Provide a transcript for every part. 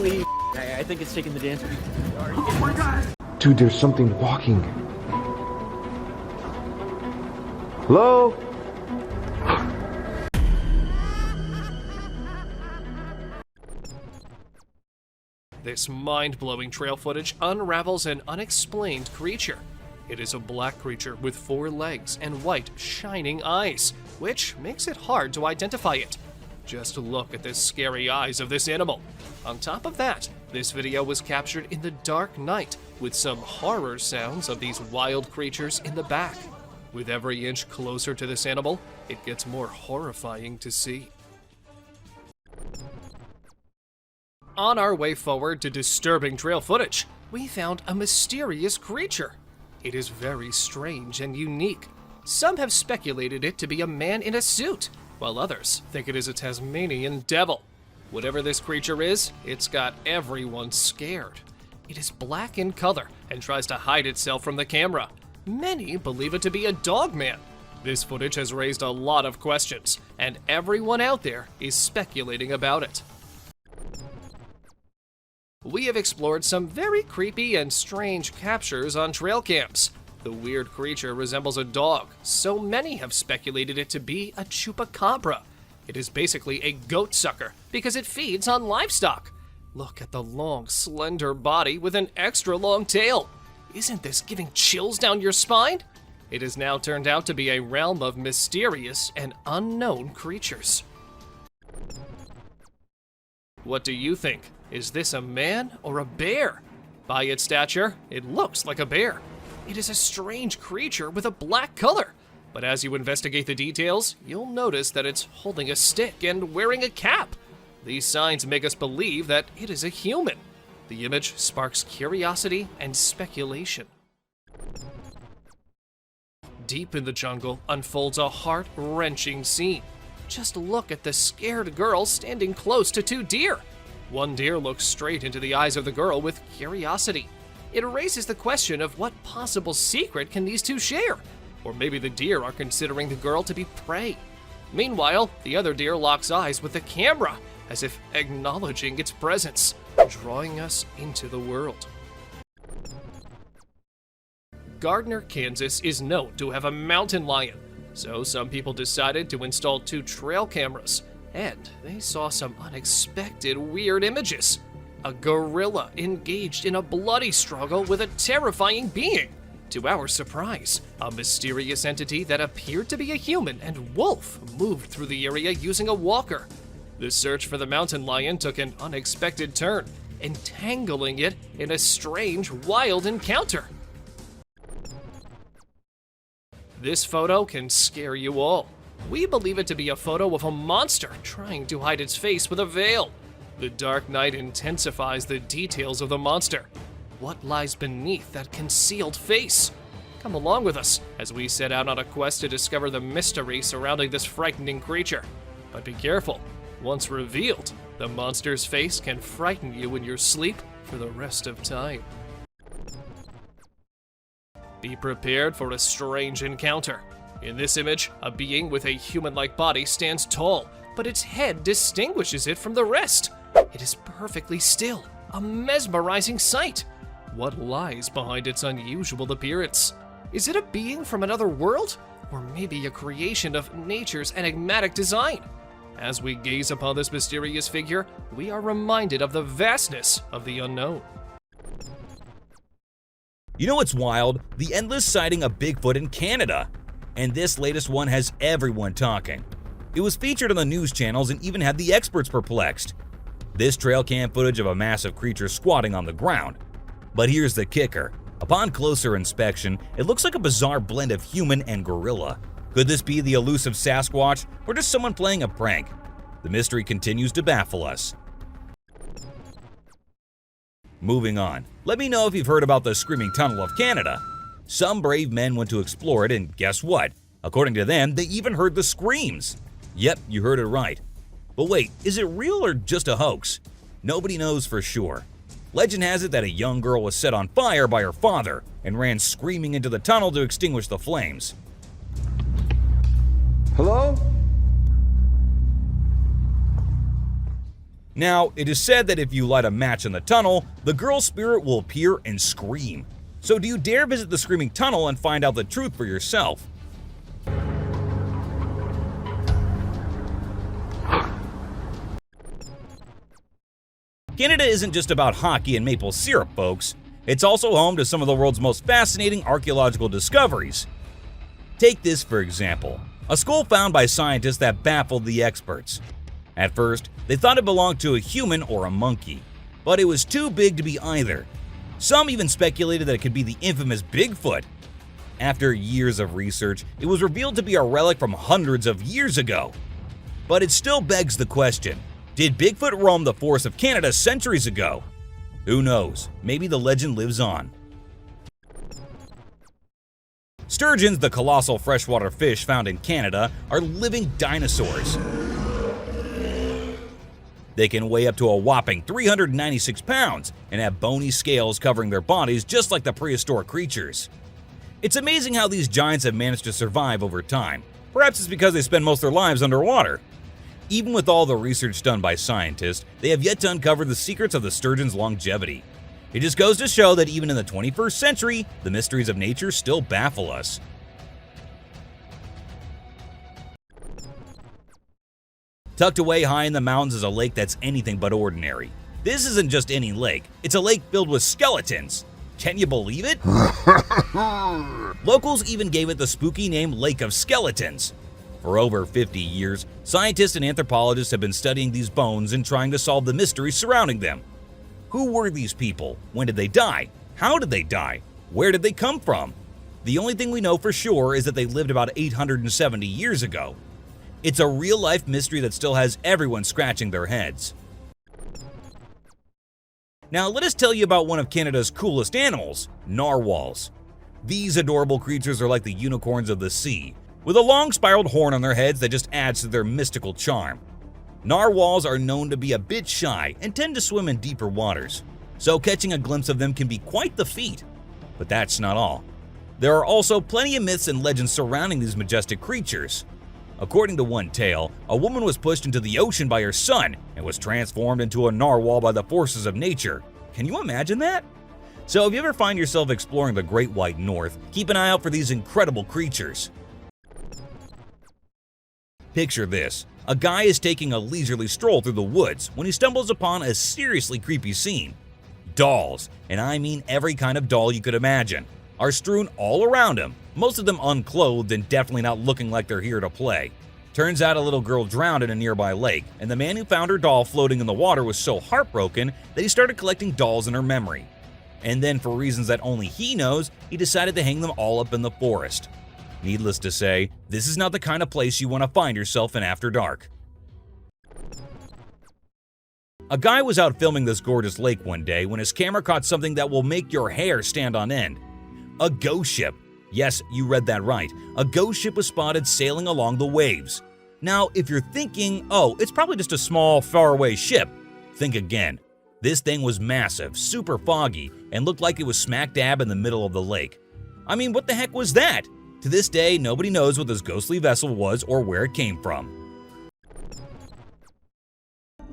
leave. I think it's taking the dance. Oh my God! Dude, there's something walking. Hello? This mind-blowing trail footage unravels an unexplained creature. It is a black creature with 4 legs and white, shining eyes, which makes it hard to identify it. Just look at the scary eyes of this animal. On top of that, this video was captured in the dark night with some horror sounds of these wild creatures in the back. With every inch closer to this animal, it gets more horrifying to see. On our way forward to disturbing trail footage, we found a mysterious creature. It is very strange and unique. Some have speculated it to be a man in a suit, while others think it is a Tasmanian devil. Whatever this creature is, it's got everyone scared. It is black in color and tries to hide itself from the camera. Many believe it to be a dog man. This footage has raised a lot of questions, and everyone out there is speculating about it. We have explored some very creepy and strange captures on trail cams. The weird creature resembles a dog, so many have speculated it to be a chupacabra. It is basically a goat sucker because it feeds on livestock. Look at the long, slender body with an extra long tail. Isn't this giving chills down your spine? It has now turned out to be a realm of mysterious and unknown creatures. What do you think? Is this a man or a bear? By its stature, it looks like a bear. It is a strange creature with a black color, but as you investigate the details, you'll notice that it's holding a stick and wearing a cap. These signs make us believe that it is a human. The image sparks curiosity and speculation. Deep in the jungle unfolds a heart-wrenching scene. Just look at the scared girl standing close to 2 deer. One deer looks straight into the eyes of the girl with curiosity. It raises the question of what possible secret can these two share? Or maybe the deer are considering the girl to be prey. Meanwhile, the other deer locks eyes with the camera, as if acknowledging its presence, drawing us into the world. Gardner, Kansas is known to have a mountain lion, so some people decided to install 2 trail cameras, and they saw some unexpected weird images. A gorilla engaged in a bloody struggle with a terrifying being. To our surprise, a mysterious entity that appeared to be a human and wolf moved through the area using a walker. The search for the mountain lion took an unexpected turn, entangling it in a strange, wild encounter. This photo can scare you all. We believe it to be a photo of a monster trying to hide its face with a veil. The dark night intensifies the details of the monster. What lies beneath that concealed face? Come along with us as we set out on a quest to discover the mystery surrounding this frightening creature. But be careful, once revealed, the monster's face can frighten you in your sleep for the rest of time. Be prepared for a strange encounter. In this image, a being with a human-like body stands tall, but its head distinguishes it from the rest. It is perfectly still, a mesmerizing sight. What lies behind its unusual appearance? Is it a being from another world? Or maybe a creation of nature's enigmatic design? As we gaze upon this mysterious figure, we are reminded of the vastness of the unknown. You know what's wild? The endless sighting of Bigfoot in Canada. And this latest one has everyone talking. It was featured on the news channels and even had the experts perplexed. This trail cam footage of a massive creature squatting on the ground. But here's the kicker. Upon closer inspection, it looks like a bizarre blend of human and gorilla. Could this be the elusive Sasquatch or just someone playing a prank? The mystery continues to baffle us. Moving on, let me know if you've heard about the Screaming Tunnel of Canada. Some brave men went to explore it, and guess what? According to them, they even heard the screams. Yep, you heard it right. But wait, is it real or just a hoax? Nobody knows for sure. Legend has it that a young girl was set on fire by her father and ran screaming into the tunnel to extinguish the flames. Hello? Now, it is said that if you light a match in the tunnel, the girl spirit will appear and scream. So do you dare visit the Screaming Tunnel and find out the truth for yourself? Canada isn't just about hockey and maple syrup, folks. It's also home to some of the world's most fascinating archaeological discoveries. Take this for example, a skull found by scientists that baffled the experts. At first, they thought it belonged to a human or a monkey, but it was too big to be either. Some even speculated that it could be the infamous Bigfoot. After years of research, it was revealed to be a relic from hundreds of years ago. But it still begs the question, did Bigfoot roam the forests of Canada centuries ago? Who knows, maybe the legend lives on. Sturgeons, the colossal freshwater fish found in Canada, are living dinosaurs. They can weigh up to a whopping 396 pounds and have bony scales covering their bodies just like the prehistoric creatures. It's amazing how these giants have managed to survive over time. Perhaps it's because they spend most of their lives underwater. Even with all the research done by scientists, they have yet to uncover the secrets of the sturgeon's longevity. It just goes to show that even in the 21st century, the mysteries of nature still baffle us. Tucked away high in the mountains is a lake that's anything but ordinary. This isn't just any lake, it's a lake filled with skeletons. Can you believe it? Locals even gave it the spooky name Lake of Skeletons. For over 50 years, scientists and anthropologists have been studying these bones and trying to solve the mysteries surrounding them. Who were these people? When did they die? How did they die? Where did they come from? The only thing we know for sure is that they lived about 870 years ago. It's a real-life mystery that still has everyone scratching their heads. Now let us tell you about one of Canada's coolest animals, narwhals. These adorable creatures are like the unicorns of the sea, with a long spiraled horn on their heads that just adds to their mystical charm. Narwhals are known to be a bit shy and tend to swim in deeper waters, so catching a glimpse of them can be quite the feat. But that's not all. There are also plenty of myths and legends surrounding these majestic creatures. According to one tale, a woman was pushed into the ocean by her son and was transformed into a narwhal by the forces of nature. Can you imagine that? So if you ever find yourself exploring the Great White North, keep an eye out for these incredible creatures. Picture this. A guy is taking a leisurely stroll through the woods when he stumbles upon a seriously creepy scene. Dolls, and I mean every kind of doll you could imagine, are strewn all around him, most of them unclothed and definitely not looking like they're here to play. Turns out a little girl drowned in a nearby lake, and the man who found her doll floating in the water was so heartbroken that he started collecting dolls in her memory. And then, for reasons that only he knows, he decided to hang them all up in the forest. Needless to say, this is not the kind of place you want to find yourself in after dark. A guy was out filming this gorgeous lake one day when his camera caught something that will make your hair stand on end. A ghost ship. Yes, you read that right. A ghost ship was spotted sailing along the waves. Now, if you're thinking, oh, it's probably just a small, faraway ship, think again. This thing was massive, super foggy, and looked like it was smack dab in the middle of the lake. I mean, what the heck was that? To this day, nobody knows what this ghostly vessel was or where it came from.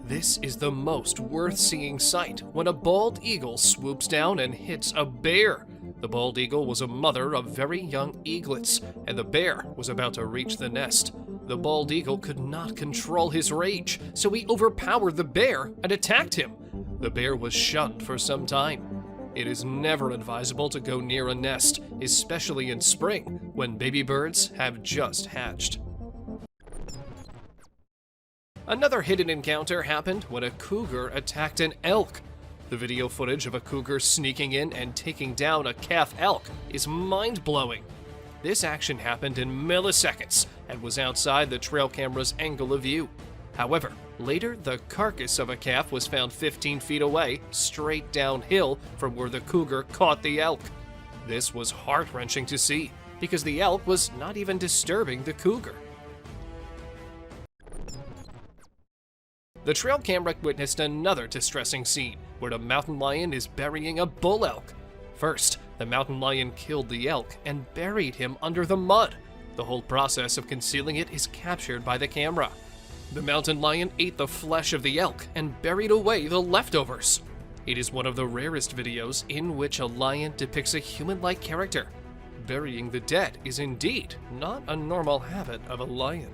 This is the most worth-seeing sight when a bald eagle swoops down and hits a bear. The bald eagle was a mother of very young eaglets, and the bear was about to reach the nest. The bald eagle could not control his rage, so he overpowered the bear and attacked him. The bear was shunned for some time. It is never advisable to go near a nest, especially in spring, when baby birds have just hatched. Another hidden encounter happened when a cougar attacked an elk. The video footage of a cougar sneaking in and taking down a calf elk is mind-blowing. This action happened in milliseconds and was outside the trail camera's angle of view. However, later the carcass of a calf was found 15 feet away, straight downhill from where the cougar caught the elk. This was heart-wrenching to see, because the elk was not even disturbing the cougar. The trail camera witnessed another distressing scene, where the mountain lion is burying a bull elk. First, the mountain lion killed the elk and buried him under the mud. The whole process of concealing it is captured by the camera. The mountain lion ate the flesh of the elk and buried away the leftovers. It is one of the rarest videos in which a lion depicts a human-like character. Burying the dead is indeed not a normal habit of a lion.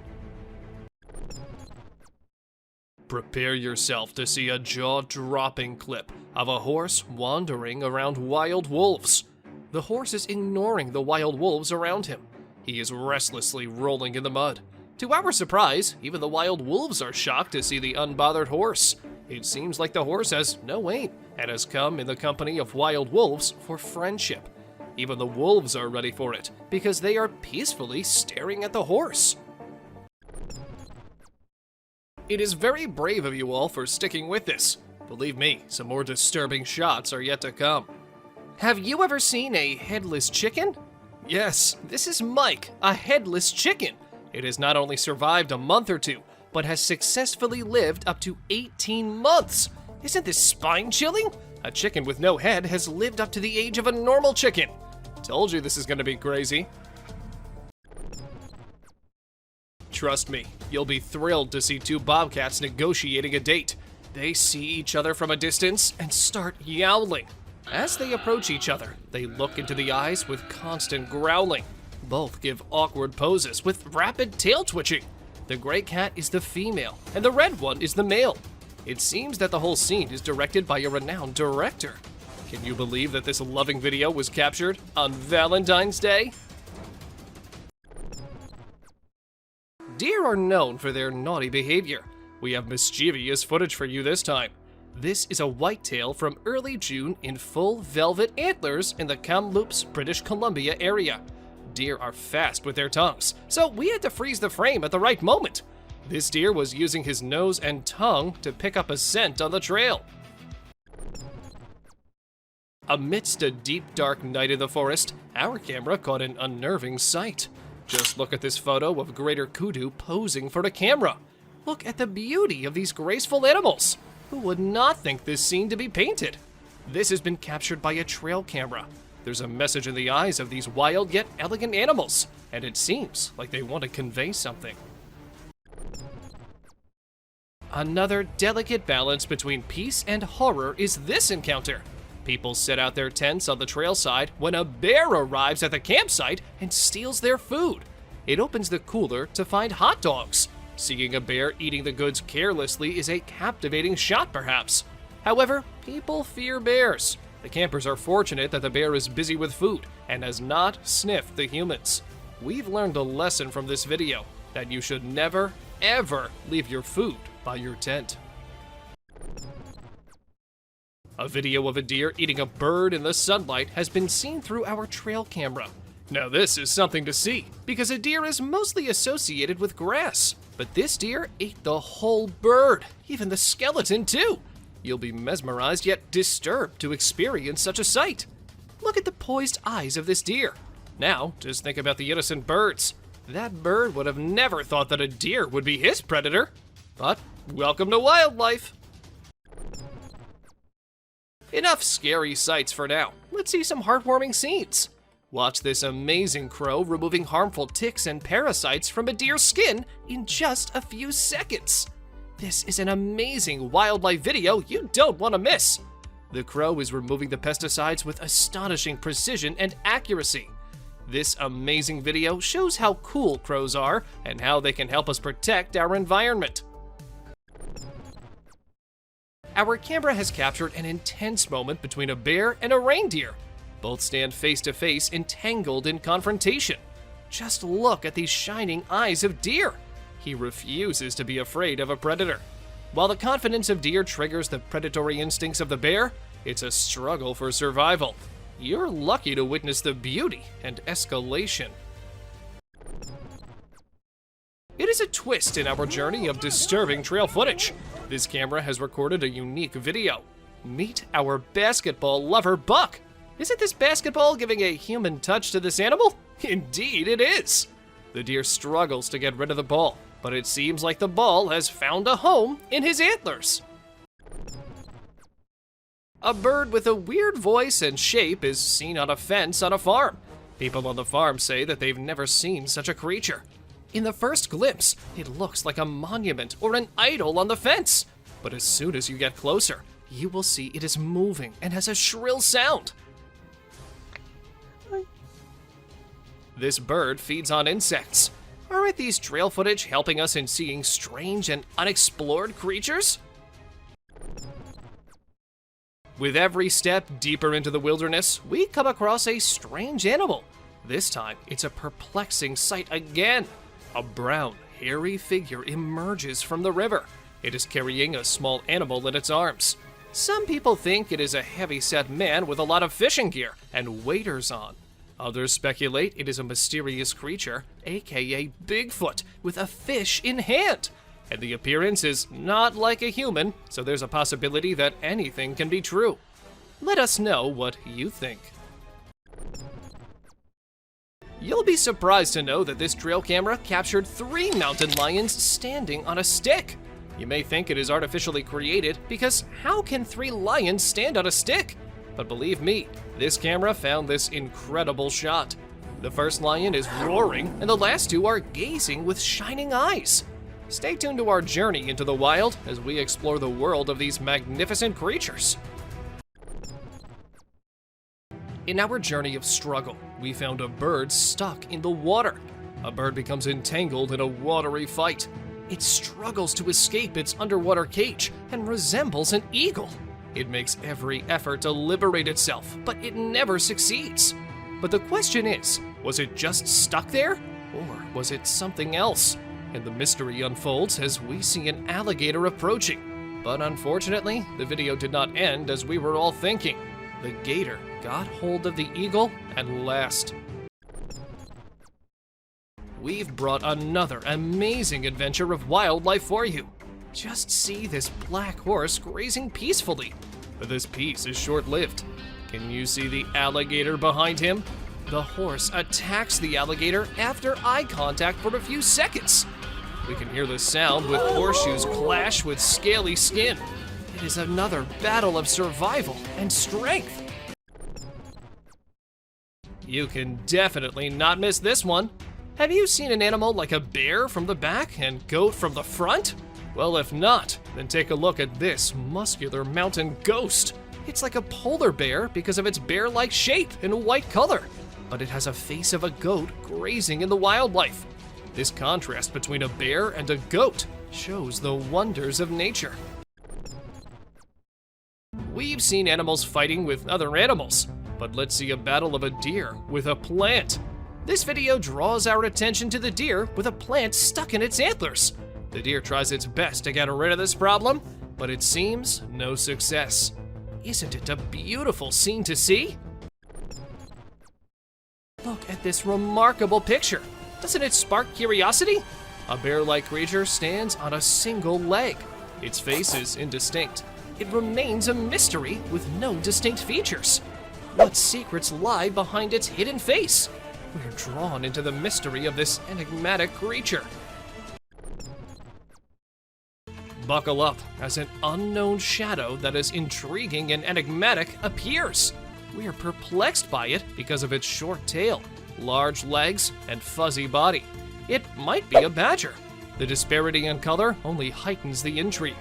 Prepare yourself to see a jaw-dropping clip of a horse wandering around wild wolves. The horse is ignoring the wild wolves around him. He is restlessly rolling in the mud. To our surprise, even the wild wolves are shocked to see the unbothered horse. It seems like the horse has no aim and has come in the company of wild wolves for friendship. Even the wolves are ready for it because they are peacefully staring at the horse. It is very brave of you all for sticking with this. Believe me, some more disturbing shots are yet to come. Have you ever seen a headless chicken? Yes, this is Mike, a headless chicken. It has not only survived a month or two, but has successfully lived up to 18 months. Isn't this spine-chilling? A chicken with no head has lived up to the age of a normal chicken. Told you this is gonna be crazy. Trust me, you'll be thrilled to see two bobcats negotiating a date. They see each other from a distance and start yowling. As they approach each other, they look into the eyes with constant growling. Both give awkward poses with rapid tail twitching. The gray cat is the female, and the red one is the male. It seems that the whole scene is directed by a renowned director. Can you believe that this loving video was captured on Valentine's Day? Deer are known for their naughty behavior. We have mischievous footage for you this time. This is a whitetail from early June in full velvet antlers in the Kamloops, British Columbia area. Deer are fast with their tongues, so we had to freeze the frame at the right moment. This deer was using his nose and tongue to pick up a scent on the trail. Amidst a deep, dark night in the forest, our camera caught an unnerving sight. Just look at this photo of greater kudu posing for the camera. Look at the beauty of these graceful animals. Who would not think this scene to be painted? This has been captured by a trail camera. There's a message in the eyes of these wild yet elegant animals, and it seems like they want to convey something. Another delicate balance between peace and horror is this encounter. People set out their tents on the trail side when a bear arrives at the campsite and steals their food. It opens the cooler to find hot dogs. Seeing a bear eating the goods carelessly is a captivating shot, perhaps. However, people fear bears. The campers are fortunate that the bear is busy with food and has not sniffed the humans. We've learned a lesson from this video that you should never, ever leave your food by your tent. A video of a deer eating a bird in the sunlight has been seen through our trail camera. Now this is something to see, because a deer is mostly associated with grass. But this deer ate the whole bird, even the skeleton too. You'll be mesmerized yet disturbed to experience such a sight. Look at the poised eyes of this deer. Now, just think about the innocent birds. That bird would have never thought that a deer would be his predator. But welcome to wildlife. Enough scary sights for now. Let's see some heartwarming scenes. Watch this amazing crow removing harmful ticks and parasites from a deer's skin in just a few seconds. This is an amazing wildlife video you don't want to miss. The crow is removing the pesticides with astonishing precision and accuracy. This amazing video shows how cool crows are and how they can help us protect our environment. Our camera has captured an intense moment between a bear and a reindeer. Both stand face to face, entangled in confrontation. Just look at these shining eyes of deer. He refuses to be afraid of a predator. While the confidence of deer triggers the predatory instincts of the bear, it's a struggle for survival. You're lucky to witness the beauty and escalation. It is a twist in our journey of disturbing trail footage. This camera has recorded a unique video. Meet our basketball lover, Buck. Isn't this basketball giving a human touch to this animal? Indeed it is. The deer struggles to get rid of the ball, but it seems like the ball has found a home in his antlers. A bird with a weird voice and shape is seen on a fence on a farm. People on the farm say that they've never seen such a creature. In the first glimpse, it looks like a monument or an idol on the fence. But as soon as you get closer, you will see it is moving and has a shrill sound. This bird feeds on insects. Aren't these trail footage helping us in seeing strange and unexplored creatures? With every step deeper into the wilderness, we come across a strange animal. This time, it's a perplexing sight again. A brown, hairy figure emerges from the river. It is carrying a small animal in its arms. Some people think it is a heavy-set man with a lot of fishing gear and waders on. Others speculate it is a mysterious creature, aka Bigfoot, with a fish in hand. And the appearance is not like a human, so there's a possibility that anything can be true. Let us know what you think. You'll be surprised to know that this trail camera captured 3 mountain lions standing on a stick. You may think it is artificially created because how can 3 lions stand on a stick? But believe me, this camera found this incredible shot. The first lion is roaring and the last 2 are gazing with shining eyes. Stay tuned to our journey into the wild as we explore the world of these magnificent creatures. In our journey of struggle, we found a bird stuck in the water. A bird becomes entangled in a watery fight. It struggles to escape its underwater cage and resembles an eagle. It makes every effort to liberate itself, but it never succeeds. But the question is, was it just stuck there? Or was it something else? And the mystery unfolds as we see an alligator approaching. But unfortunately, the video did not end as we were all thinking. The gator got hold of the eagle and last. We've brought another amazing adventure of wildlife for you. Just see this black horse grazing peacefully. But this peace is short-lived. Can you see the alligator behind him? The horse attacks the alligator after eye contact for a few seconds. We can hear the sound with horseshoes clash with scaly skin. It is another battle of survival and strength. You can definitely not miss this one. Have you seen an animal like a bear from the back and goat from the front? Well, if not, then take a look at this muscular mountain ghost. It's like a polar bear because of its bear-like shape and white color, but it has a face of a goat grazing in the wildlife. This contrast between a bear and a goat shows the wonders of nature. We've seen animals fighting with other animals, but let's see a battle of a deer with a plant. This video draws our attention to the deer with a plant stuck in its antlers. The deer tries its best to get rid of this problem, but it seems no success. Isn't it a beautiful scene to see? Look at this remarkable picture. Doesn't it spark curiosity? A bear-like creature stands on a single leg. Its face is indistinct. It remains a mystery with no distinct features. What secrets lie behind its hidden face? We're drawn into the mystery of this enigmatic creature. Buckle up as an unknown shadow that is intriguing and enigmatic appears. We are perplexed by it because of its short tail, large legs, and fuzzy body. It might be a badger. The disparity in color only heightens the intrigue.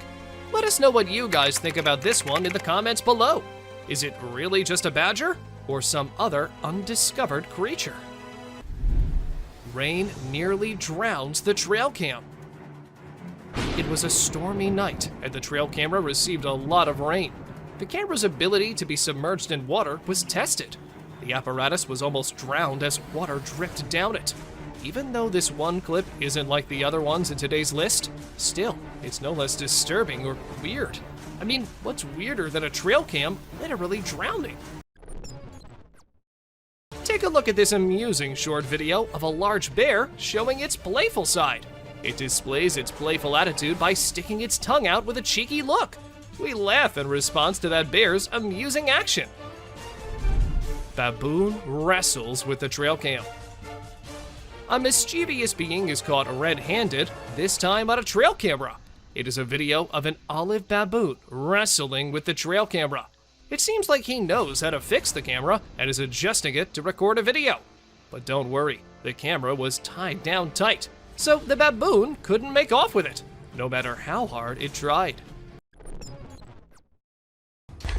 Let us know what you guys think about this one in the comments below. Is it really just a badger or some other undiscovered creature? Rain nearly drowns the trail cam. It was a stormy night, and the trail camera received a lot of rain. The camera's ability to be submerged in water was tested. The apparatus was almost drowned as water dripped down it. Even though this one clip isn't like the other ones in today's list, still, it's no less disturbing or weird. I mean, what's weirder than a trail cam literally drowning? Take a look at this amusing short video of a large bear showing its playful side. It displays its playful attitude by sticking its tongue out with a cheeky look. We laugh in response to that bear's amusing action. Baboon wrestles with the trail cam. A mischievous being is caught red-handed, this time on a trail camera. It is a video of an olive baboon wrestling with the trail camera. It seems like he knows how to fix the camera and is adjusting it to record a video. But don't worry, the camera was tied down tight. so the baboon couldn't make off with it, no matter how hard it tried.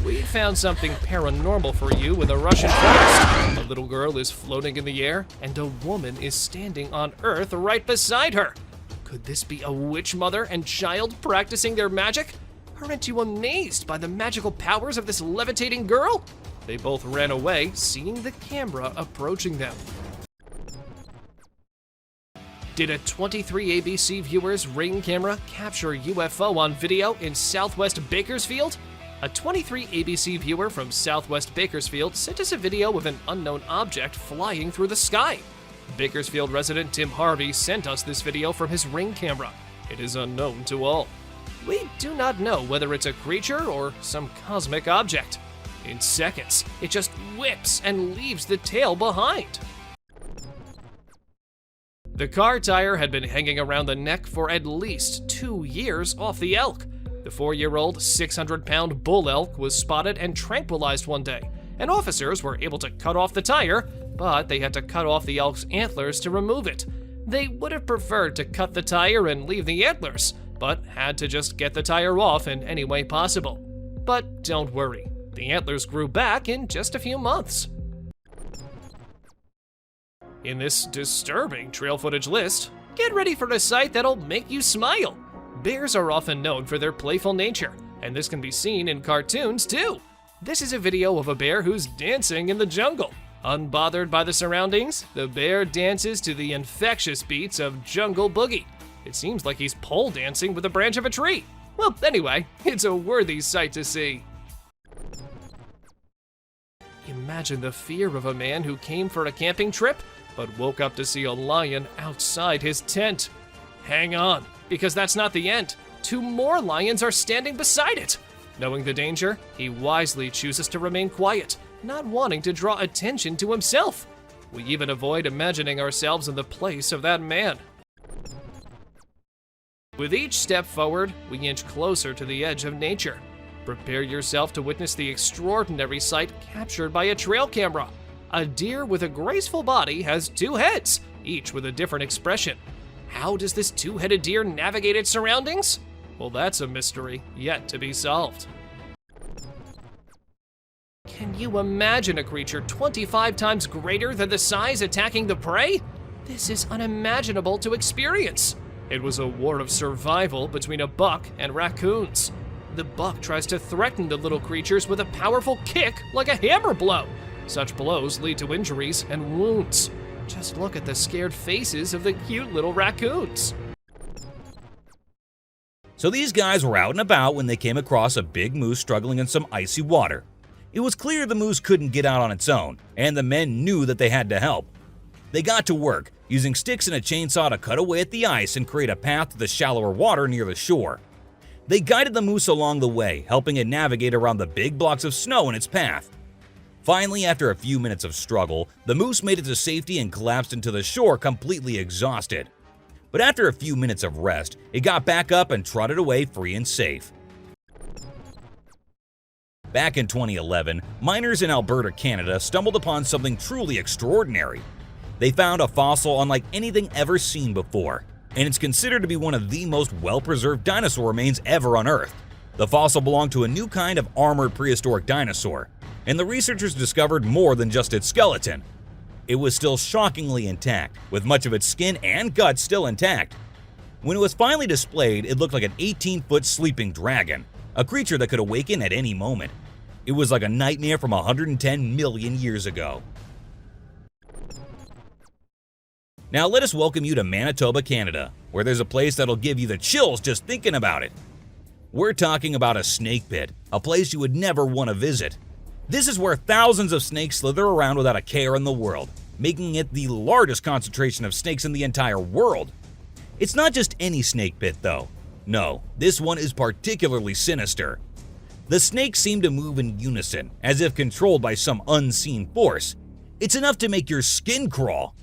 We found something paranormal for you in the Russian forest. A little girl is floating in the air, and a woman is standing on Earth right beside her. Could this be a witch mother and child practicing their magic? Aren't you amazed by the magical powers of this levitating girl? They both ran away, seeing the camera approaching them. Did a 23 ABC viewer's Ring camera capture a UFO on video in Southwest Bakersfield? A 23 ABC viewer from Southwest Bakersfield sent us a video of an unknown object flying through the sky. Bakersfield resident Tim Harvey sent us this video from his Ring camera. It is unknown to all. We do not know whether it's a creature or some cosmic object. In seconds, it just whips and leaves the tail behind. The car tire had been hanging around the neck for at least 2 years off the elk. The 4-year-old, 600-pound bull elk was spotted and tranquilized one day, and officers were able to cut off the tire, but they had to cut off the elk's antlers to remove it. They would have preferred to cut the tire and leave the antlers, but had to just get the tire off in any way possible. But don't worry, the antlers grew back in just a few months. In this disturbing trail footage list, get ready for a sight that'll make you smile. Bears are often known for their playful nature, and this can be seen in cartoons too. This is a video of a bear who's dancing in the jungle. Unbothered by the surroundings, the bear dances to the infectious beats of Jungle Boogie. It seems like he's pole dancing with a branch of a tree. Well, anyway, it's a worthy sight to see. Imagine the fear of a man who came for a camping trip, but woke up to see a lion outside his tent. Hang on, because that's not the end. 2 more lions are standing beside it. Knowing the danger, he wisely chooses to remain quiet, not wanting to draw attention to himself. We even avoid imagining ourselves in the place of that man. With each step forward, we inch closer to the edge of nature. Prepare yourself to witness the extraordinary sight captured by a trail camera. A deer with a graceful body has 2 heads, each with a different expression. How does this 2-headed deer navigate its surroundings? Well, that's a mystery yet to be solved. Can you imagine a creature 25 times greater than the size attacking the prey? This is unimaginable to experience. It was a war of survival between a buck and raccoons. The buck tries to threaten the little creatures with a powerful kick like a hammer blow. Such blows lead to injuries and wounds. Just look at the scared faces of the cute little raccoons. So these guys were out and about when they came across a big moose struggling in some icy water. It was clear the moose couldn't get out on its own, and the men knew that they had to help. They got to work, using sticks and a chainsaw to cut away at the ice and create a path to the shallower water near the shore. They guided the moose along the way, helping it navigate around the big blocks of snow in its path. Finally, after a few minutes of struggle, the moose made it to safety and collapsed into the shore completely exhausted. But after a few minutes of rest, it got back up and trotted away free and safe. Back in 2011, miners in Alberta, Canada stumbled upon something truly extraordinary. They found a fossil unlike anything ever seen before, and it's considered to be one of the most well-preserved dinosaur remains ever unearthed. The fossil belonged to a new kind of armored prehistoric dinosaur, and the researchers discovered more than just its skeleton. It was still shockingly intact, with much of its skin and guts still intact. When it was finally displayed, it looked like an 18-foot sleeping dragon, a creature that could awaken at any moment. It was like a nightmare from 110 million years ago. Now let us welcome you to Manitoba, Canada, where there's a place that'll give you the chills just thinking about it. We're talking about a snake pit, a place you would never want to visit. This is where thousands of snakes slither around without a care in the world, making it the largest concentration of snakes in the entire world. It's not just any snake pit though. No, this one is particularly sinister. The snakes seem to move in unison, as if controlled by some unseen force. It's enough to make your skin crawl.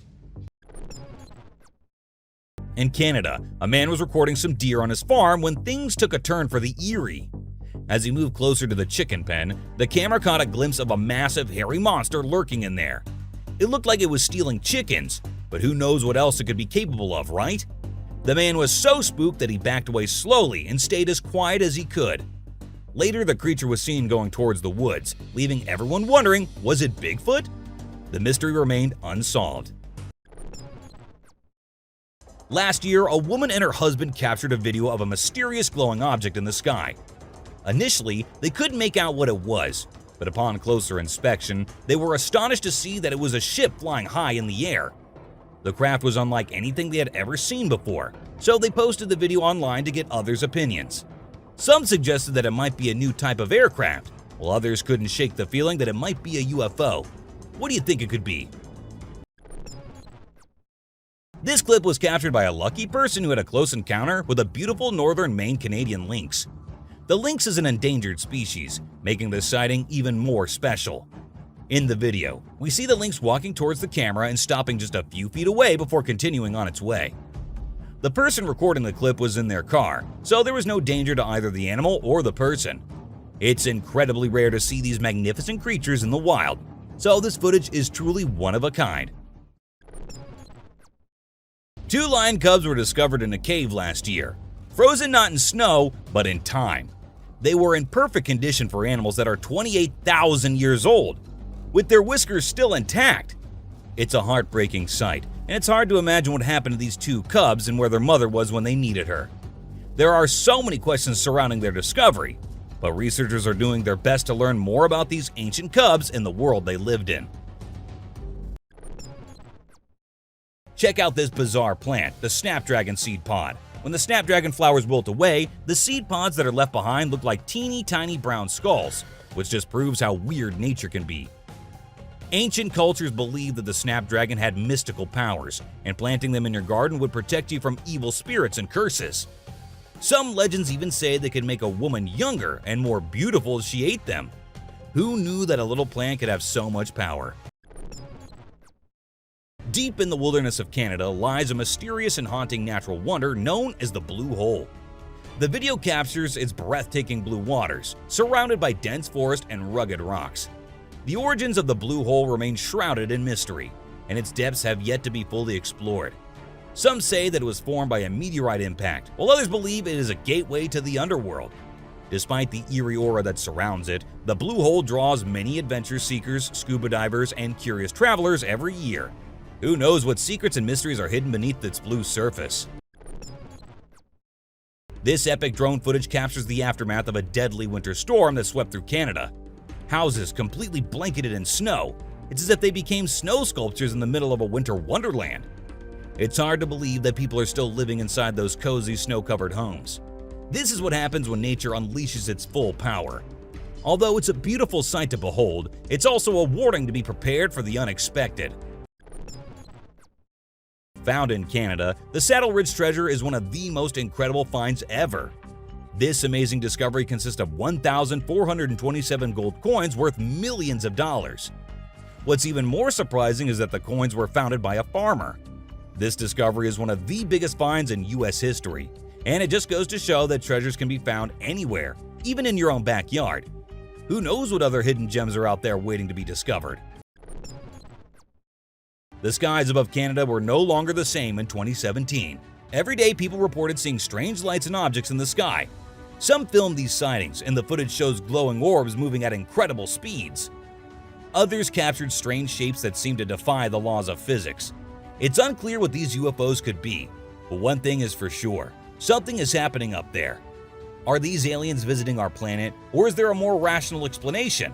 In Canada, a man was recording some deer on his farm when things took a turn for the eerie. As he moved closer to the chicken pen, the camera caught a glimpse of a massive hairy monster lurking in there. It looked like it was stealing chickens, but who knows what else it could be capable of, right? The man was so spooked that he backed away slowly and stayed as quiet as he could. Later, the creature was seen going towards the woods, leaving everyone wondering, was it Bigfoot? The mystery remained unsolved. Last year, a woman and her husband captured a video of a mysterious glowing object in the sky. Initially, they couldn't make out what it was, but upon closer inspection, they were astonished to see that it was a ship flying high in the air. The craft was unlike anything they had ever seen before, so they posted the video online to get others' opinions. Some suggested that it might be a new type of aircraft, while others couldn't shake the feeling that it might be a UFO. What do you think it could be? This clip was captured by a lucky person who had a close encounter with a beautiful northern Maine Canadian lynx. The lynx is an endangered species, making this sighting even more special. In the video, we see the lynx walking towards the camera and stopping just a few feet away before continuing on its way. The person recording the clip was in their car, so there was no danger to either the animal or the person. It's incredibly rare to see these magnificent creatures in the wild, so this footage is truly one of a kind. 2 lion cubs were discovered in a cave last year, frozen not in snow, but in time. They were in perfect condition for animals that are 28,000 years old, with their whiskers still intact. It's a heartbreaking sight, and it's hard to imagine what happened to these 2 cubs and where their mother was when they needed her. There are so many questions surrounding their discovery, but researchers are doing their best to learn more about these ancient cubs and the world they lived in. Check out this bizarre plant, the snapdragon seed pod. When the snapdragon flowers wilt away, the seed pods that are left behind look like teeny tiny brown skulls, which just proves how weird nature can be. Ancient cultures believed that the snapdragon had mystical powers, and planting them in your garden would protect you from evil spirits and curses. Some legends even say they could make a woman younger and more beautiful as she ate them. Who knew that a little plant could have so much power? Deep in the wilderness of Canada lies a mysterious and haunting natural wonder known as the Blue Hole. The video captures its breathtaking blue waters, surrounded by dense forest and rugged rocks. The origins of the Blue Hole remain shrouded in mystery, and its depths have yet to be fully explored. Some say that it was formed by a meteorite impact, while others believe it is a gateway to the underworld. Despite the eerie aura that surrounds it, the Blue Hole draws many adventure seekers, scuba divers, and curious travelers every year. Who knows what secrets and mysteries are hidden beneath its blue surface? This epic drone footage captures the aftermath of a deadly winter storm that swept through Canada. Houses completely blanketed in snow. It's as if they became snow sculptures in the middle of a winter wonderland. It's hard to believe that people are still living inside those cozy snow-covered homes. This is what happens when nature unleashes its full power. Although it's a beautiful sight to behold, it's also a warning to be prepared for the unexpected. Found in Canada, the Saddle Ridge treasure is one of the most incredible finds ever. This amazing discovery consists of 1,427 gold coins worth millions of dollars. What's even more surprising is that the coins were founded by a farmer. This discovery is one of the biggest finds in US history, and it just goes to show that treasures can be found anywhere, even in your own backyard. Who knows what other hidden gems are out there waiting to be discovered? The skies above Canada were no longer the same in 2017. Every day, people reported seeing strange lights and objects in the sky. Some filmed these sightings, and the footage shows glowing orbs moving at incredible speeds. Others captured strange shapes that seemed to defy the laws of physics. It's unclear what these UFOs could be, but one thing is for sure: something is happening up there. Are these aliens visiting our planet, or is there a more rational explanation?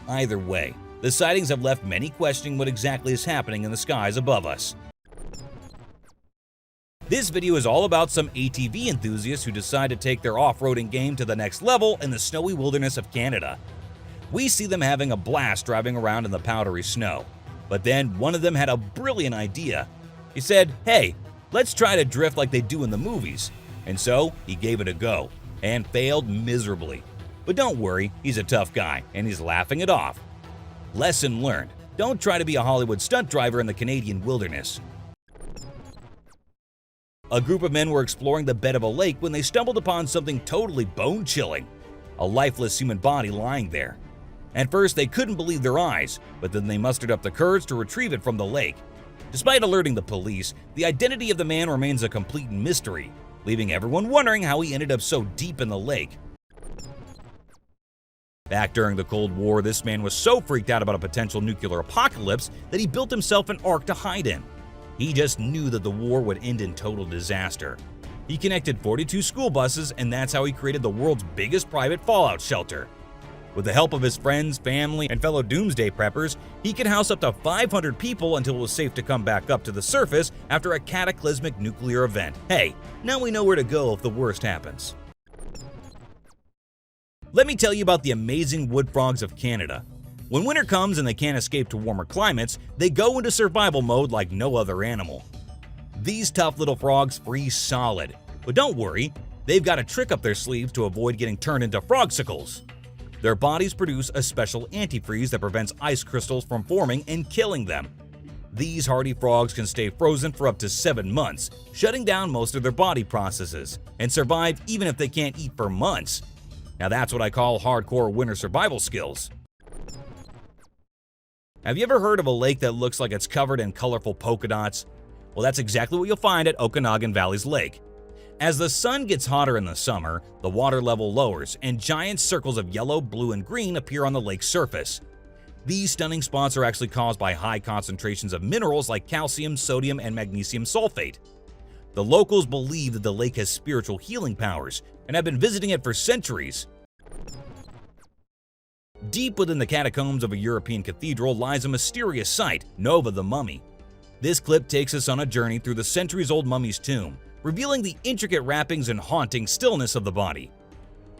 Either way, the sightings have left many questioning what exactly is happening in the skies above us. This video is all about some ATV enthusiasts who decide to take their off-roading game to the next level in the snowy wilderness of Canada. We see them having a blast driving around in the powdery snow. But then one of them had a brilliant idea. He said, "Hey, let's try to drift like they do in the movies." And so he gave it a go, and failed miserably. But don't worry, he's a tough guy, and he's laughing it off. Lesson learned: don't try to be a Hollywood stunt driver in the Canadian wilderness. A group of men were exploring the bed of a lake when they stumbled upon something totally bone-chilling: a lifeless human body lying there. At first, they couldn't believe their eyes, but then they mustered up the courage to retrieve it from the lake. Despite alerting the police, the identity of the man remains a complete mystery, leaving everyone wondering how he ended up so deep in the lake. Back during the Cold War, this man was so freaked out about a potential nuclear apocalypse that he built himself an ark to hide in. He just knew that the war would end in total disaster. He connected 42 school buses, and that's how he created the world's biggest private fallout shelter. With the help of his friends, family, and fellow doomsday preppers, he could house up to 500 people until it was safe to come back up to the surface after a cataclysmic nuclear event. Hey, now we know where to go if the worst happens. Let me tell you about the amazing wood frogs of Canada. When winter comes and they can't escape to warmer climates, they go into survival mode like no other animal. These tough little frogs freeze solid, but don't worry, they've got a trick up their sleeves to avoid getting turned into frogsicles. Their bodies produce a special antifreeze that prevents ice crystals from forming and killing them. These hardy frogs can stay frozen for up to 7 months, shutting down most of their body processes, and survive even if they can't eat for months. Now that's what I call hardcore winter survival skills. Have you ever heard of a lake that looks like it's covered in colorful polka dots? Well, that's exactly what you'll find at Okanagan Valley's lake. As the sun gets hotter in the summer, the water level lowers and giant circles of yellow, blue, and green appear on the lake's surface. These stunning spots are actually caused by high concentrations of minerals like calcium, sodium, and magnesium sulfate. The locals believe that the lake has spiritual healing powers and have been visiting it for centuries. Deep within the catacombs of a European cathedral lies a mysterious site, Nova the Mummy. This clip takes us on a journey through the centuries-old mummy's tomb, revealing the intricate wrappings and haunting stillness of the body.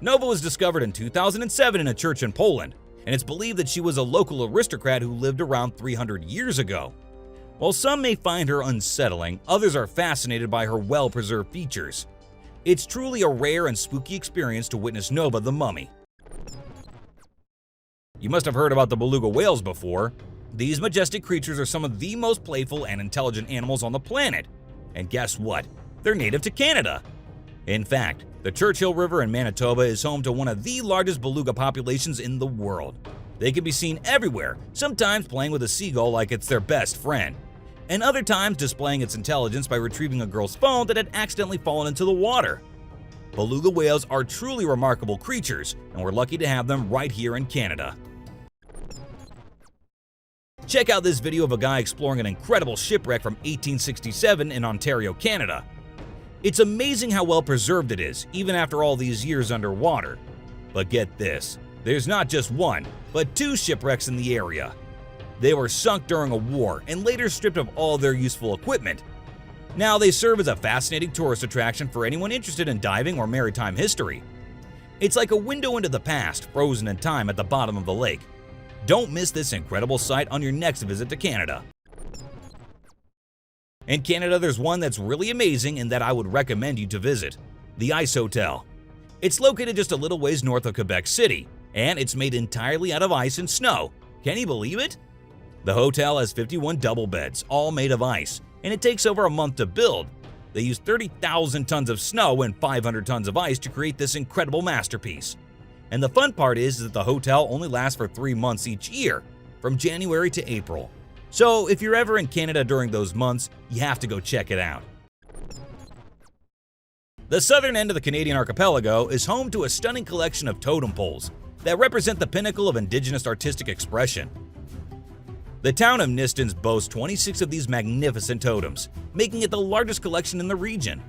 Nova was discovered in 2007 in a church in Poland, and it's believed that she was a local aristocrat who lived around 300 years ago. While some may find her unsettling, others are fascinated by her well-preserved features. It's truly a rare and spooky experience to witness Nova the Mummy. You must have heard about the beluga whales before. These majestic creatures are some of the most playful and intelligent animals on the planet. And guess what? They're native to Canada. In fact, the Churchill River in Manitoba is home to one of the largest beluga populations in the world. They can be seen everywhere, sometimes playing with a seagull like it's their best friend, and other times displaying its intelligence by retrieving a girl's phone that had accidentally fallen into the water. Beluga whales are truly remarkable creatures, and we're lucky to have them right here in Canada. Check out this video of a guy exploring an incredible shipwreck from 1867 in Ontario, Canada. It's amazing how well preserved it is, even after all these years underwater. But get this, there's not just one, but 2 shipwrecks in the area. They were sunk during a war and later stripped of all their useful equipment. Now they serve as a fascinating tourist attraction for anyone interested in diving or maritime history. It's like a window into the past, frozen in time at the bottom of the lake. Don't miss this incredible sight on your next visit to Canada. In Canada, there's one that's really amazing and that I would recommend you to visit, the Ice Hotel. It's located just a little ways north of Quebec City, and it's made entirely out of ice and snow. Can you believe it? The hotel has 51 double beds, all made of ice, and it takes over a month to build. They use 30,000 tons of snow and 500 tons of ice to create this incredible masterpiece. And the fun part is that the hotel only lasts for 3 months each year, from January to April. So if you're ever in Canada during those months, you have to go check it out. The southern end of the Canadian archipelago is home to a stunning collection of totem poles that represent the pinnacle of Indigenous artistic expression. The town of Nistons boasts 26 of these magnificent totems, making it the largest collection in the region.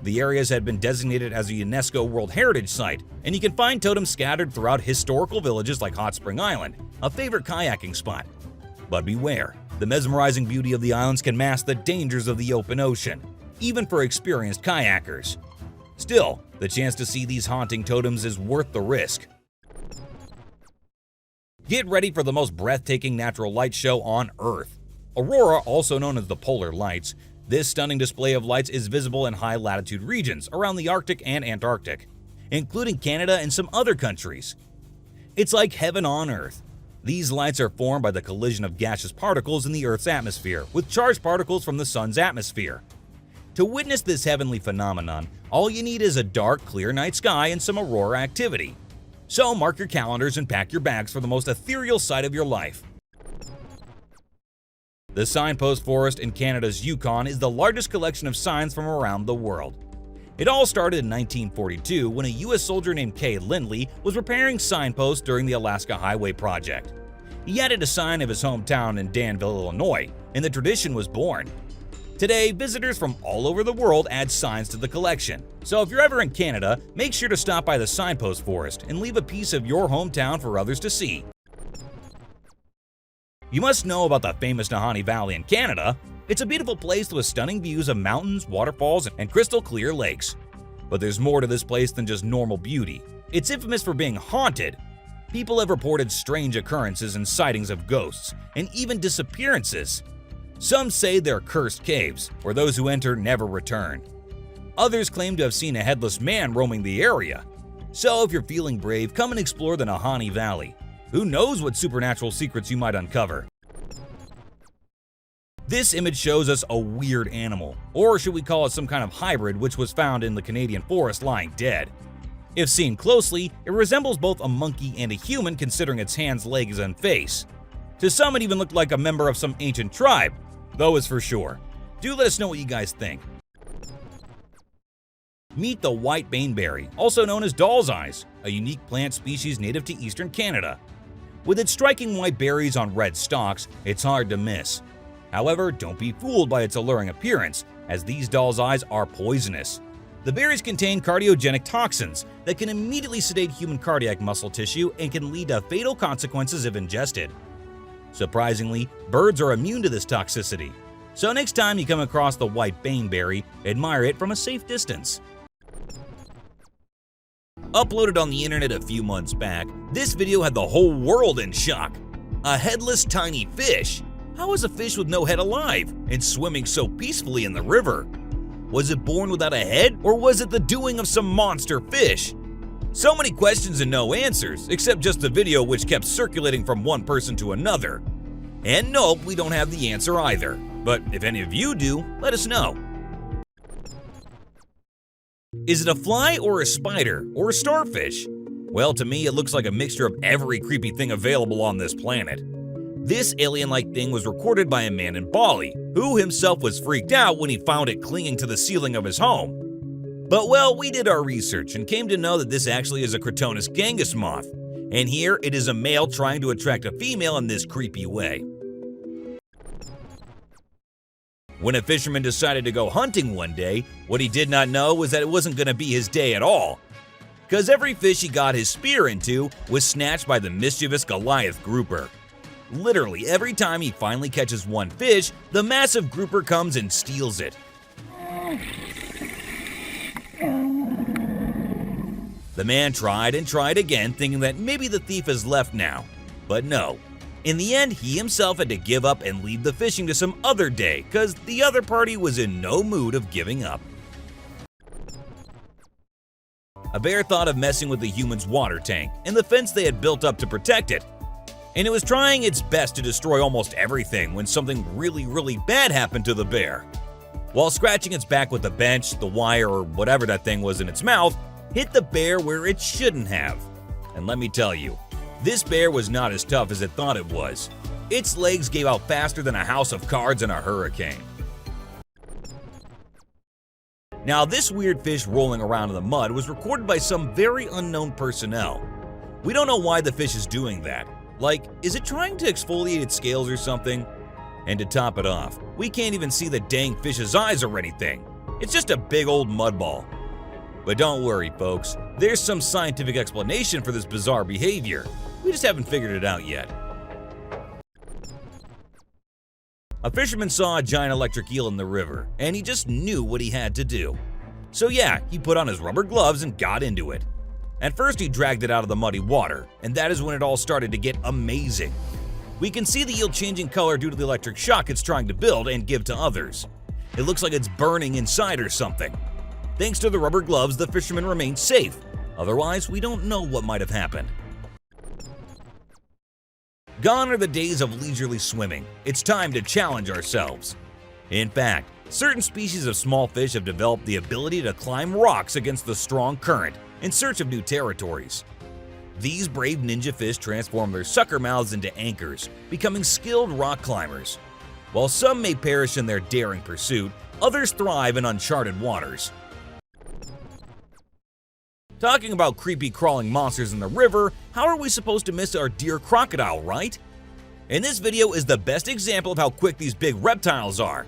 The areas had been designated as a UNESCO World Heritage Site, and you can find totems scattered throughout historical villages like Hot Spring Island, a favorite kayaking spot. But beware, the mesmerizing beauty of the islands can mask the dangers of the open ocean, even for experienced kayakers. Still, the chance to see these haunting totems is worth the risk. Get ready for the most breathtaking natural light show on Earth. Aurora, also known as the Polar Lights, this stunning display of lights is visible in high-latitude regions around the Arctic and Antarctic, including Canada and some other countries. It's like heaven on Earth. These lights are formed by the collision of gaseous particles in the Earth's atmosphere with charged particles from the Sun's atmosphere. To witness this heavenly phenomenon, all you need is a dark, clear night sky and some aurora activity. So mark your calendars and pack your bags for the most ethereal sight of your life. The signpost forest in Canada's Yukon is the largest collection of signs from around the world. It all started in 1942 when a U.S. soldier named Kay Lindley was repairing signposts during the Alaska Highway Project. He added a sign of his hometown in Danville, Illinois, and the tradition was born. Today, visitors from all over the world add signs to the collection, so if you're ever in Canada, make sure to stop by the signpost forest and leave a piece of your hometown for others to see. You must know about the famous Nahanni Valley in Canada. It's a beautiful place with stunning views of mountains, waterfalls, and crystal clear lakes. But there's more to this place than just normal beauty. It's infamous for being haunted. People have reported strange occurrences and sightings of ghosts, and even disappearances. Some say they're cursed caves, where those who enter never return. Others claim to have seen a headless man roaming the area. So if you're feeling brave, come and explore the Nahanni Valley. Who knows what supernatural secrets you might uncover? This image shows us a weird animal, or should we call it some kind of hybrid, which was found in the Canadian forest lying dead. If seen closely, it resembles both a monkey and a human considering its hands, legs, and face. To some, it even looked like a member of some ancient tribe, though is for sure. Do let us know what you guys think. Meet the white baneberry, also known as doll's eyes, a unique plant species native to eastern Canada. With its striking white berries on red stalks, it's hard to miss. However, don't be fooled by its alluring appearance, as these doll's eyes are poisonous. The berries contain cardiogenic toxins that can immediately sedate human cardiac muscle tissue and can lead to fatal consequences if ingested. Surprisingly, birds are immune to this toxicity. So next time you come across the white baneberry, admire it from a safe distance. Uploaded on the internet a few months back, this video had the whole world in shock. A headless tiny fish? How is a fish with no head alive and swimming so peacefully in the river? Was it born without a head, or was it the doing of some monster fish? So many questions and no answers, except just the video which kept circulating from one person to another. And nope, we don't have the answer either. But if any of you do, let us know. Is it a fly or a spider or a starfish? Well, to me, it looks like a mixture of every creepy thing available on this planet. This alien-like thing was recorded by a man in Bali, who himself was freaked out when he found it clinging to the ceiling of his home. But well, we did our research and came to know that this actually is a Crotonus gangus moth, and here it is a male trying to attract a female in this creepy way. When a fisherman decided to go hunting one day, what he did not know was that it wasn't going to be his day at all. Because every fish he got his spear into was snatched by the mischievous Goliath grouper. Literally every time he finally catches one fish, the massive grouper comes and steals it. The man tried and tried again, thinking that maybe the thief has left now. But no. In the end, he himself had to give up and leave the fishing to some other day, because the other party was in no mood of giving up. A bear thought of messing with the human's water tank and the fence they had built up to protect it. And it was trying its best to destroy almost everything when something really bad happened to the bear. While scratching its back with the bench, the wire, or whatever that thing was in its mouth, hit the bear where it shouldn't have. And let me tell you, this bear was not as tough as it thought it was. Its legs gave out faster than a house of cards in a hurricane. Now, this weird fish rolling around in the mud was recorded by some very unknown personnel. We don't know why the fish is doing that. Like, is it trying to exfoliate its scales or something? And to top it off, we can't even see the dang fish's eyes or anything. It's just a big old mud ball. But don't worry, folks. There's some scientific explanation for this bizarre behavior. We just haven't figured it out yet. A fisherman saw a giant electric eel in the river, and he just knew what he had to do. So yeah, he put on his rubber gloves and got into it. At first, he dragged it out of the muddy water, and that is when it all started to get amazing. We can see the eel changing color due to the electric shock it's trying to build and give to others. It looks like it's burning inside or something. Thanks to the rubber gloves, the fisherman remained safe. Otherwise, we don't know what might have happened. Gone are the days of leisurely swimming. It's time to challenge ourselves. In fact, certain species of small fish have developed the ability to climb rocks against the strong current in search of new territories. These brave ninja fish transform their sucker mouths into anchors, becoming skilled rock climbers. While some may perish in their daring pursuit, others thrive in uncharted waters. Talking about creepy crawling monsters in the river, how are we supposed to miss our dear crocodile, right? And this video is the best example of how quick these big reptiles are.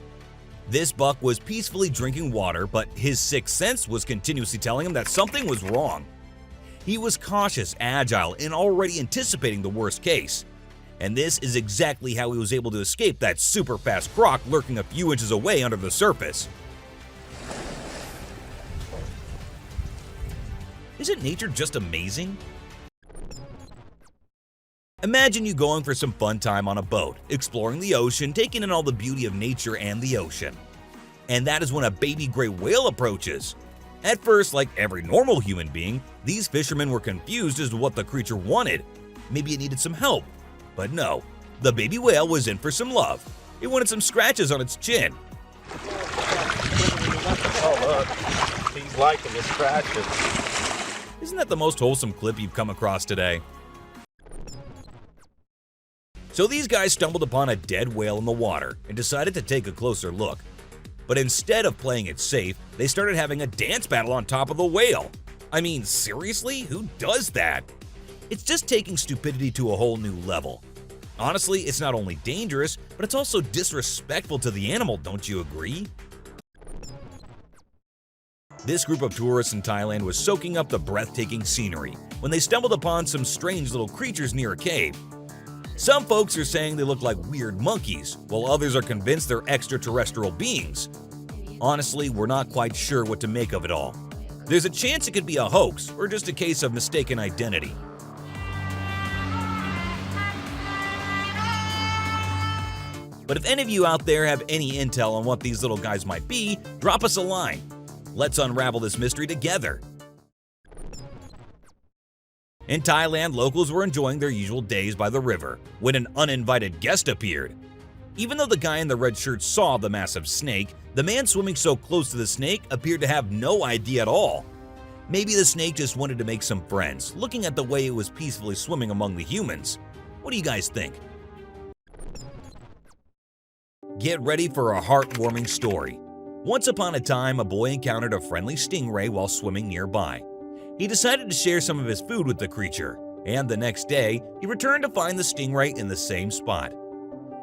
This buck was peacefully drinking water, but his sixth sense was continuously telling him that something was wrong. He was cautious, agile, and already anticipating the worst case. And this is exactly how he was able to escape that super fast croc lurking a few inches away under the surface. Isn't nature just amazing? Imagine you going for some fun time on a boat, exploring the ocean, taking in all the beauty of nature and the ocean. And that is when a baby gray whale approaches. At first, like every normal human being, these fishermen were confused as to what the creature wanted. Maybe it needed some help. But no, the baby whale was in for some love. It wanted some scratches on its chin. Oh, look. He's liking the scratches. Isn't that the most wholesome clip you've come across today? So these guys stumbled upon a dead whale in the water and decided to take a closer look. But instead of playing it safe, they started having a dance battle on top of the whale. I mean, seriously? Who does that? It's just taking stupidity to a whole new level. Honestly, it's not only dangerous, but it's also disrespectful to the animal, don't you agree? This group of tourists in Thailand was soaking up the breathtaking scenery when they stumbled upon some strange little creatures near a cave. Some folks are saying they look like weird monkeys, while others are convinced they're extraterrestrial beings. Honestly, we're not quite sure what to make of it all. There's a chance it could be a hoax or just a case of mistaken identity. But if any of you out there have any intel on what these little guys might be, drop us a line. Let's unravel this mystery together. In Thailand, locals were enjoying their usual days by the river when an uninvited guest appeared. Even though the guy in the red shirt saw the massive snake, the man swimming so close to the snake appeared to have no idea at all. Maybe the snake just wanted to make some friends, looking at the way it was peacefully swimming among the humans. What do you guys think? Get ready for a heartwarming story. Once upon a time, a boy encountered a friendly stingray while swimming nearby. He decided to share some of his food with the creature, and the next day, he returned to find the stingray in the same spot.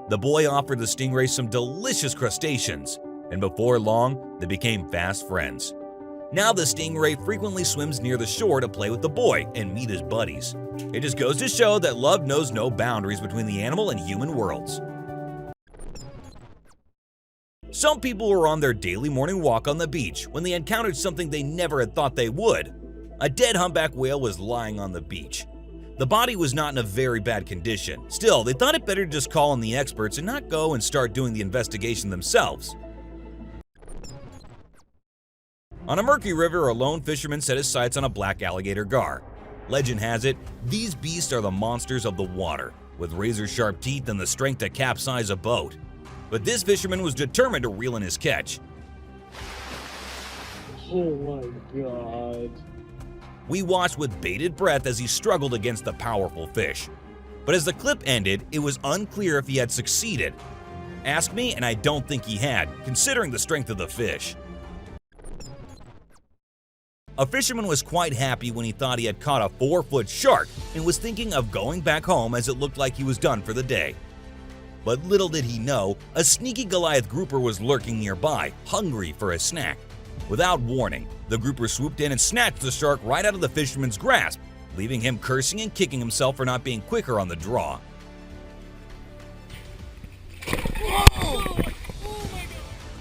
The boy offered the stingray some delicious crustaceans, and before long, they became fast friends. Now the stingray frequently swims near the shore to play with the boy and meet his buddies. It just goes to show that love knows no boundaries between the animal and human worlds. Some people were on their daily morning walk on the beach when they encountered something they never had thought they would. A dead humpback whale was lying on the beach. The body was not in a very bad condition. Still, they thought it better to just call in the experts and not go and start doing the investigation themselves. On a murky river, a lone fisherman set his sights on a black alligator gar. Legend has it, these beasts are the monsters of the water, with razor-sharp teeth and the strength to capsize a boat. But this fisherman was determined to reel in his catch. Oh my god. We watched with bated breath as he struggled against the powerful fish. But as the clip ended, it was unclear if he had succeeded. Ask me, and I don't think he had, considering the strength of the fish. A fisherman was quite happy when he thought he had caught a 4-foot shark and was thinking of going back home as it looked like he was done for the day. But little did he know, a sneaky Goliath grouper was lurking nearby, hungry for a snack. Without warning, the grouper swooped in and snatched the shark right out of the fisherman's grasp, leaving him cursing and kicking himself for not being quicker on the draw.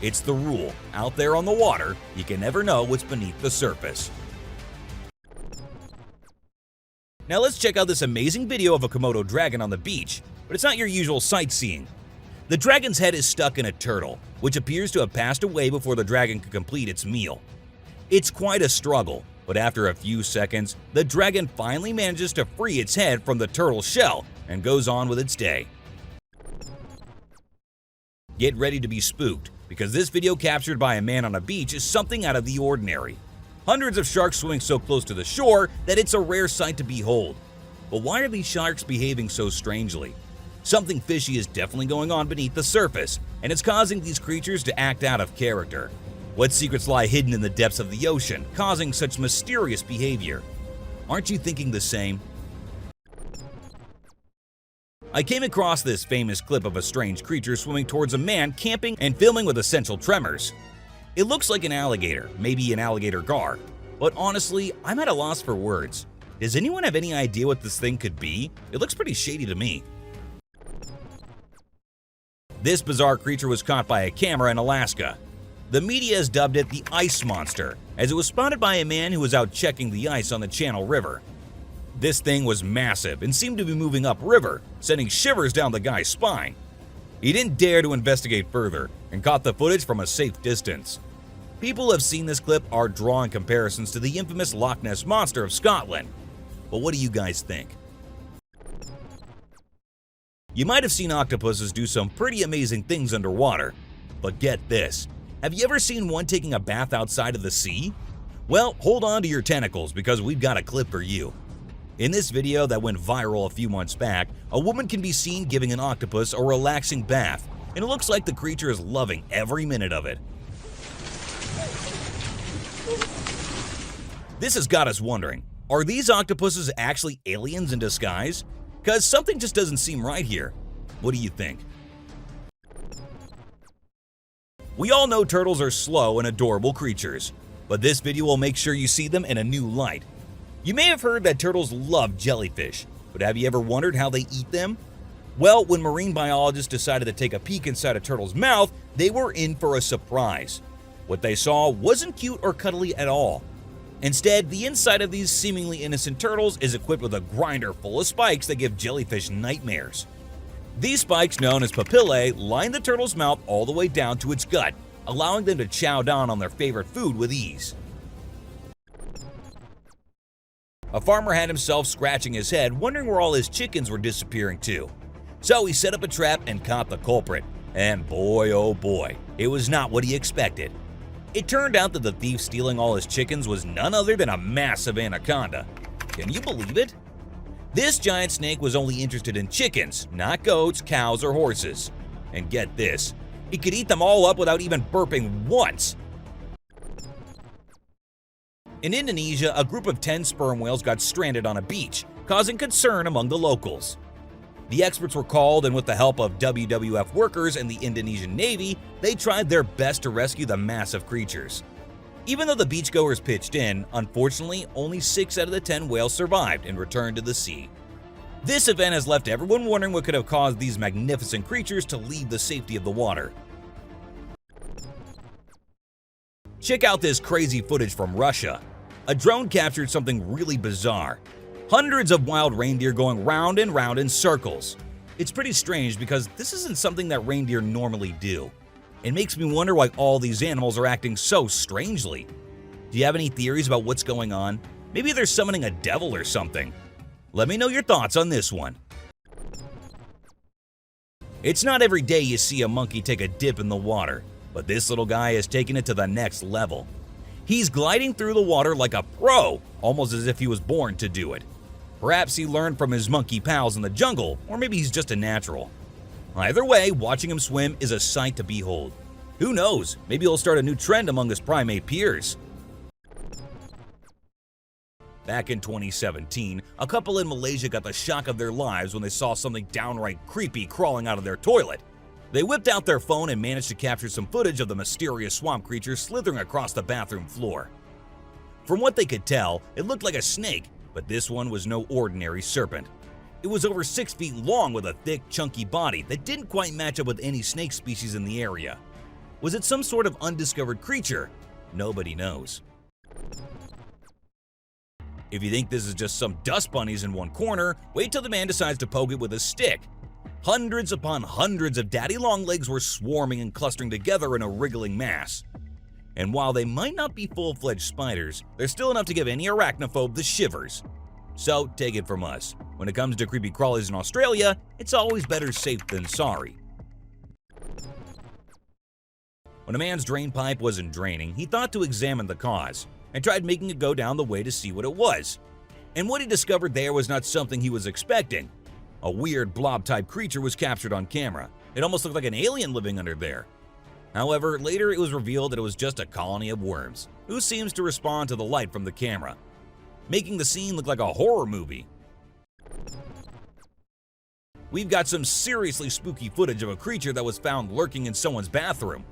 It's the rule. Out there on the water, you can never know what's beneath the surface. Now let's check out this amazing video of a Komodo dragon on the beach, but it's not your usual sightseeing. The dragon's head is stuck in a turtle, which appears to have passed away before the dragon could complete its meal. It's quite a struggle, but after a few seconds, the dragon finally manages to free its head from the turtle's shell and goes on with its day. Get ready to be spooked, because this video captured by a man on a beach is something out of the ordinary. Hundreds of sharks swimming so close to the shore that it's a rare sight to behold. But why are these sharks behaving so strangely? Something fishy is definitely going on beneath the surface, and it's causing these creatures to act out of character. What secrets lie hidden in the depths of the ocean, causing such mysterious behavior? Aren't you thinking the same? I came across this famous clip of a strange creature swimming towards a man camping and filming with essential tremors. It looks like an alligator, maybe an alligator gar, but honestly, I'm at a loss for words. Does anyone have any idea what this thing could be? It looks pretty shady to me. This bizarre creature was caught by a camera in Alaska. The media has dubbed it the ice monster, as it was spotted by a man who was out checking the ice on the Channel River. This thing was massive and seemed to be moving upriver, sending shivers down the guy's spine. He didn't dare to investigate further and caught the footage from a safe distance. People who have seen this clip are drawing comparisons to the infamous Loch Ness Monster of Scotland. But what do you guys think? You might have seen octopuses do some pretty amazing things underwater, but get this. Have you ever seen one taking a bath outside of the sea? Well, hold on to your tentacles because we've got a clip for you. In this video that went viral a few months back, a woman can be seen giving an octopus a relaxing bath, and it looks like the creature is loving every minute of it. This has got us wondering, are these octopuses actually aliens in disguise? Because something just doesn't seem right here. What do you think? We all know turtles are slow and adorable creatures, but this video will make sure you see them in a new light. You may have heard that turtles love jellyfish, but have you ever wondered how they eat them? Well, when marine biologists decided to take a peek inside a turtle's mouth, they were in for a surprise. What they saw wasn't cute or cuddly at all. Instead, the inside of these seemingly innocent turtles is equipped with a grinder full of spikes that give jellyfish nightmares. These spikes, known as papillae, line the turtle's mouth all the way down to its gut, allowing them to chow down on their favorite food with ease. A farmer had himself scratching his head, wondering where all his chickens were disappearing to. So he set up a trap and caught the culprit. And boy, oh boy, it was not what he expected. It turned out that the thief stealing all his chickens was none other than a massive anaconda. Can you believe it? This giant snake was only interested in chickens, not goats, cows, or horses. And get this, it could eat them all up without even burping once. In Indonesia, a group of 10 sperm whales got stranded on a beach, causing concern among the locals. The experts were called, and with the help of WWF workers and the Indonesian Navy, they tried their best to rescue the massive creatures. Even though the beachgoers pitched in, unfortunately, only 6 out of the 10 whales survived and returned to the sea. This event has left everyone wondering what could have caused these magnificent creatures to leave the safety of the water. Check out this crazy footage from Russia. A drone captured something really bizarre. Hundreds of wild reindeer going round and round in circles. It's pretty strange because this isn't something that reindeer normally do. It makes me wonder why all these animals are acting so strangely. Do you have any theories about what's going on? Maybe they're summoning a devil or something. Let me know your thoughts on this one. It's not every day you see a monkey take a dip in the water, but this little guy has taken it to the next level. He's gliding through the water like a pro, almost as if he was born to do it. Perhaps he learned from his monkey pals in the jungle, or maybe he's just a natural. Either way, watching him swim is a sight to behold. Who knows, maybe he'll start a new trend among his primate peers. Back in 2017, a couple in Malaysia got the shock of their lives when they saw something downright creepy crawling out of their toilet. They whipped out their phone and managed to capture some footage of the mysterious swamp creature slithering across the bathroom floor. From what they could tell, it looked like a snake, but this one was no ordinary serpent. It was over 6 feet long with a thick, chunky body that didn't quite match up with any snake species in the area. Was it some sort of undiscovered creature? Nobody knows. If you think this is just some dust bunnies in one corner, wait till the man decides to poke it with a stick. Hundreds upon hundreds of daddy longlegs were swarming and clustering together in a wriggling mass. And while they might not be full-fledged spiders, they're still enough to give any arachnophobe the shivers. So take it from us, when it comes to creepy crawlies in Australia, it's always better safe than sorry. When a man's drain pipe wasn't draining, he thought to examine the cause, and tried making it go down the way to see what it was. And what he discovered there was not something he was expecting. A weird blob-type creature was captured on camera. It almost looked like an alien living under there. However, later it was revealed that it was just a colony of worms, who seems to respond to the light from the camera, making the scene look like a horror movie. We've got some seriously spooky footage of a creature that was found lurking in someone's bathroom.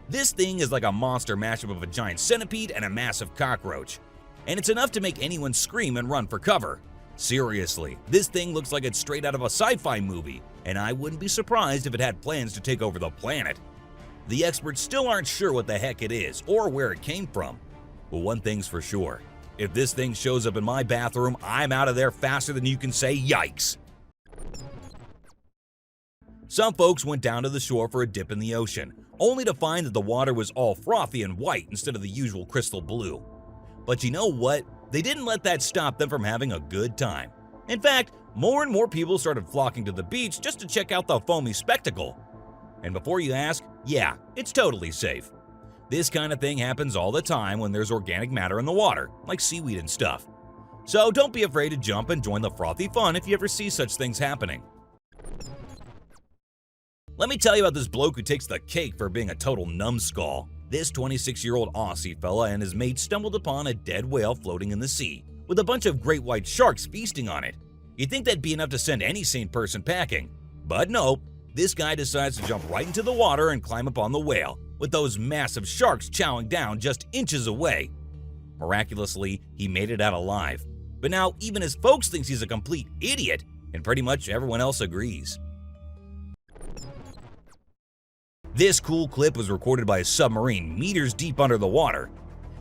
This thing is like a monster mashup of a giant centipede and a massive cockroach, and it's enough to make anyone scream and run for cover. Seriously, this thing looks like it's straight out of a sci-fi movie, and I wouldn't be surprised if it had plans to take over the planet. The experts still aren't sure what the heck it is or where it came from. But one thing's for sure, if this thing shows up in my bathroom, I'm out of there faster than you can say yikes. Some folks went down to the shore for a dip in the ocean, only to find that the water was all frothy and white instead of the usual crystal blue. But you know what? They didn't let that stop them from having a good time. In fact, more and more people started flocking to the beach just to check out the foamy spectacle. And before you ask, yeah, it's totally safe. This kind of thing happens all the time when there's organic matter in the water, like seaweed and stuff. So don't be afraid to jump and join the frothy fun if you ever see such things happening. Let me tell you about this bloke who takes the cake for being a total numbskull. This 26-year-old Aussie fella and his mate stumbled upon a dead whale floating in the sea, with a bunch of great white sharks feasting on it. You'd think that'd be enough to send any sane person packing. But nope, this guy decides to jump right into the water and climb up on the whale, with those massive sharks chowing down just inches away. Miraculously, he made it out alive. But now even his folks thinks he's a complete idiot, and pretty much everyone else agrees. This cool clip was recorded by a submarine meters deep under the water.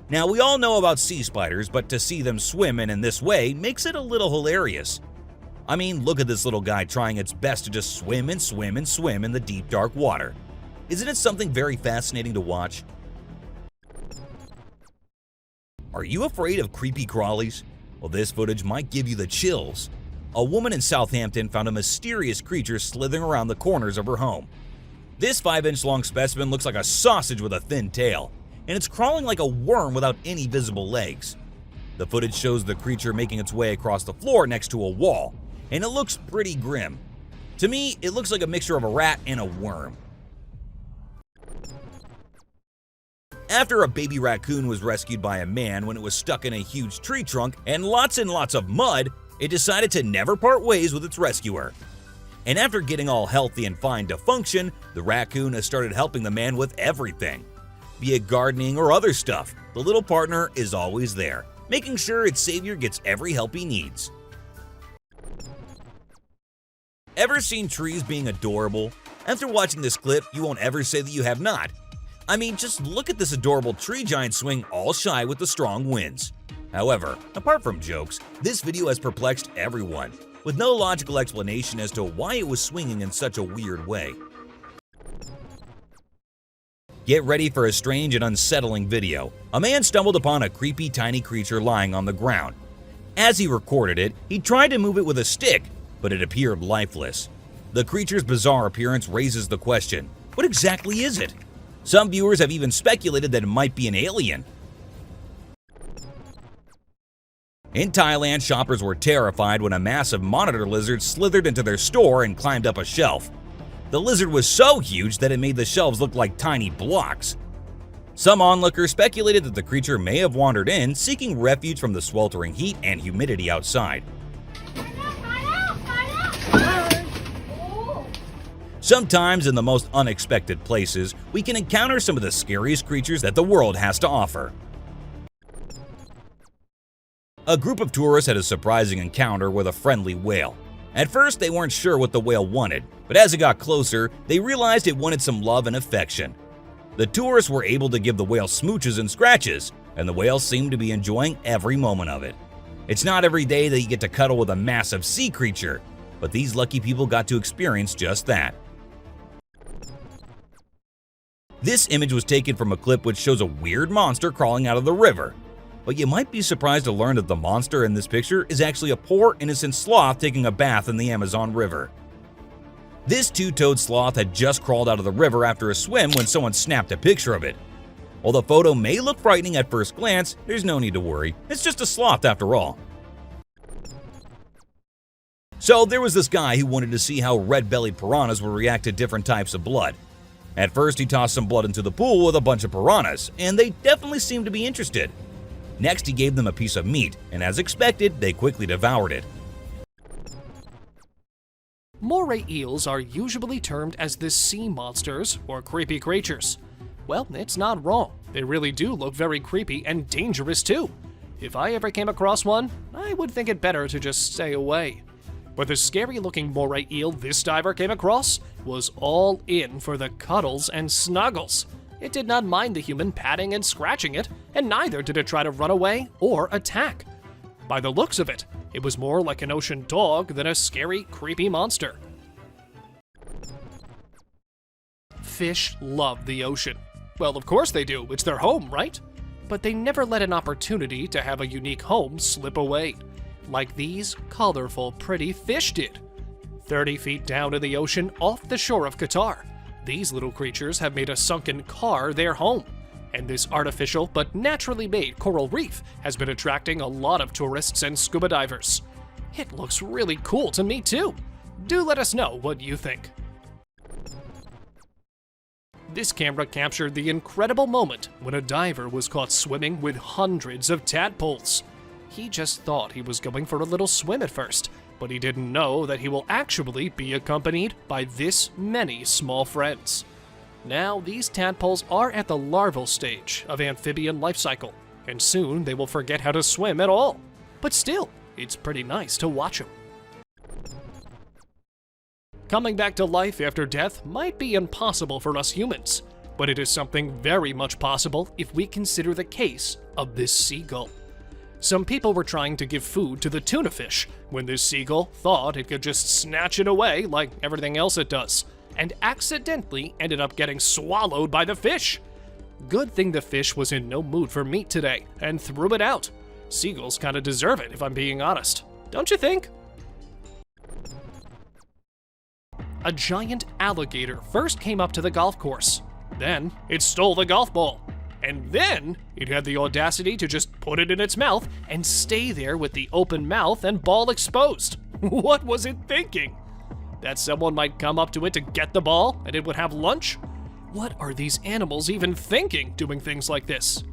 Now, we all know about sea spiders, but to see them swimming in this way makes it a little hilarious. I mean, look at this little guy trying its best to just swim and swim and swim in the deep, dark water. Isn't it something very fascinating to watch? Are you afraid of creepy crawlies? Well, this footage might give you the chills. A woman in Southampton found a mysterious creature slithering around the corners of her home. This 5-inch long specimen looks like a sausage with a thin tail, and it's crawling like a worm without any visible legs. The footage shows the creature making its way across the floor next to a wall, and it looks pretty grim. To me, it looks like a mixture of a rat and a worm. After a baby raccoon was rescued by a man when it was stuck in a huge tree trunk and lots of mud, it decided to never part ways with its rescuer. And after getting all healthy and fine to function, the raccoon has started helping the man with everything. Be it gardening or other stuff, the little partner is always there, making sure its savior gets every help he needs. Ever seen trees being adorable? After watching this clip, you won't ever say that you have not. I mean, just look at this adorable tree giant swing all shy with the strong winds. However, apart from jokes, this video has perplexed everyone, with no logical explanation as to why it was swinging in such a weird way. Get ready for a strange and unsettling video. A man stumbled upon a creepy tiny creature lying on the ground. As he recorded it, he tried to move it with a stick, but it appeared lifeless. The creature's bizarre appearance raises the question, what exactly is it? Some viewers have even speculated that it might be an alien. In Thailand, shoppers were terrified when a massive monitor lizard slithered into their store and climbed up a shelf. The lizard was so huge that it made the shelves look like tiny blocks. Some onlookers speculated that the creature may have wandered in, seeking refuge from the sweltering heat and humidity outside. Sometimes in the most unexpected places, we can encounter some of the scariest creatures that the world has to offer. A group of tourists had a surprising encounter with a friendly whale. At first, they weren't sure what the whale wanted, but as it got closer, they realized it wanted some love and affection. The tourists were able to give the whale smooches and scratches, and the whale seemed to be enjoying every moment of it. It's not every day that you get to cuddle with a massive sea creature, but these lucky people got to experience just that. This image was taken from a clip which shows a weird monster crawling out of the river. But you might be surprised to learn that the monster in this picture is actually a poor, innocent sloth taking a bath in the Amazon River. This two-toed sloth had just crawled out of the river after a swim when someone snapped a picture of it. While the photo may look frightening at first glance, there's no need to worry. It's just a sloth after all. So there was this guy who wanted to see how red-bellied piranhas would react to different types of blood. At first, he tossed some blood into the pool with a bunch of piranhas, and they definitely seemed to be interested. Next, he gave them a piece of meat, and as expected, they quickly devoured it. Moray eels are usually termed as the sea monsters or creepy creatures. Well, it's not wrong. They really do look very creepy and dangerous too. If I ever came across one, I would think it better to just stay away. But the scary-looking moray eel this diver came across was all in for the cuddles and snuggles. It did not mind the human patting and scratching it, and neither did it try to run away or attack. By the looks of it, it was more like an ocean dog than a scary, creepy monster. Fish love the ocean. Well, of course they do. It's their home, right? But they never let an opportunity to have a unique home slip away, like these colorful, pretty fish did. 30 feet down in the ocean off the shore of Qatar, these little creatures have made a sunken car their home. And this artificial but naturally made coral reef has been attracting a lot of tourists and scuba divers. It looks really cool to me too. Do let us know what you think. This camera captured the incredible moment when a diver was caught swimming with hundreds of tadpoles. He just thought he was going for a little swim at first, but he didn't know that he will actually be accompanied by this many small friends. Now, these tadpoles are at the larval stage of amphibian life cycle, and soon they will forget how to swim at all. But still, it's pretty nice to watch them. Coming back to life after death might be impossible for us humans, but it is something very much possible if we consider the case of this seagull. Some people were trying to give food to the tuna fish when this seagull thought it could just snatch it away like everything else it does, and accidentally ended up getting swallowed by the fish. Good thing the fish was in no mood for meat today and threw it out. Seagulls kinda deserve it, if I'm being honest. Don't you think? A giant alligator first came up to the golf course. Then it stole the golf ball. And then it had the audacity to just put it in its mouth and stay there with the open mouth and ball exposed. What was it thinking? That someone might come up to it to get the ball and it would have lunch? What are these animals even thinking doing things like this?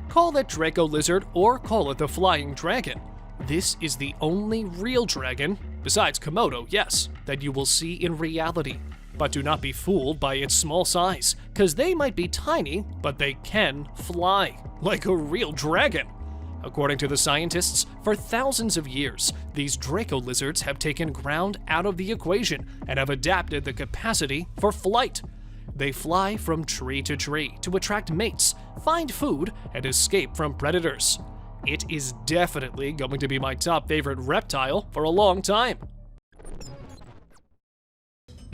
Call it Draco lizard or call it the flying dragon. This is the only real dragon, besides Komodo, yes, that you will see in reality. But do not be fooled by its small size, cause they might be tiny, but they can fly, like a real dragon. According to the scientists, for thousands of years, these Draco lizards have taken ground out of the equation and have adapted the capacity for flight. They fly from tree to attract mates, find food, and escape from predators. It is definitely going to be my top favorite reptile for a long time.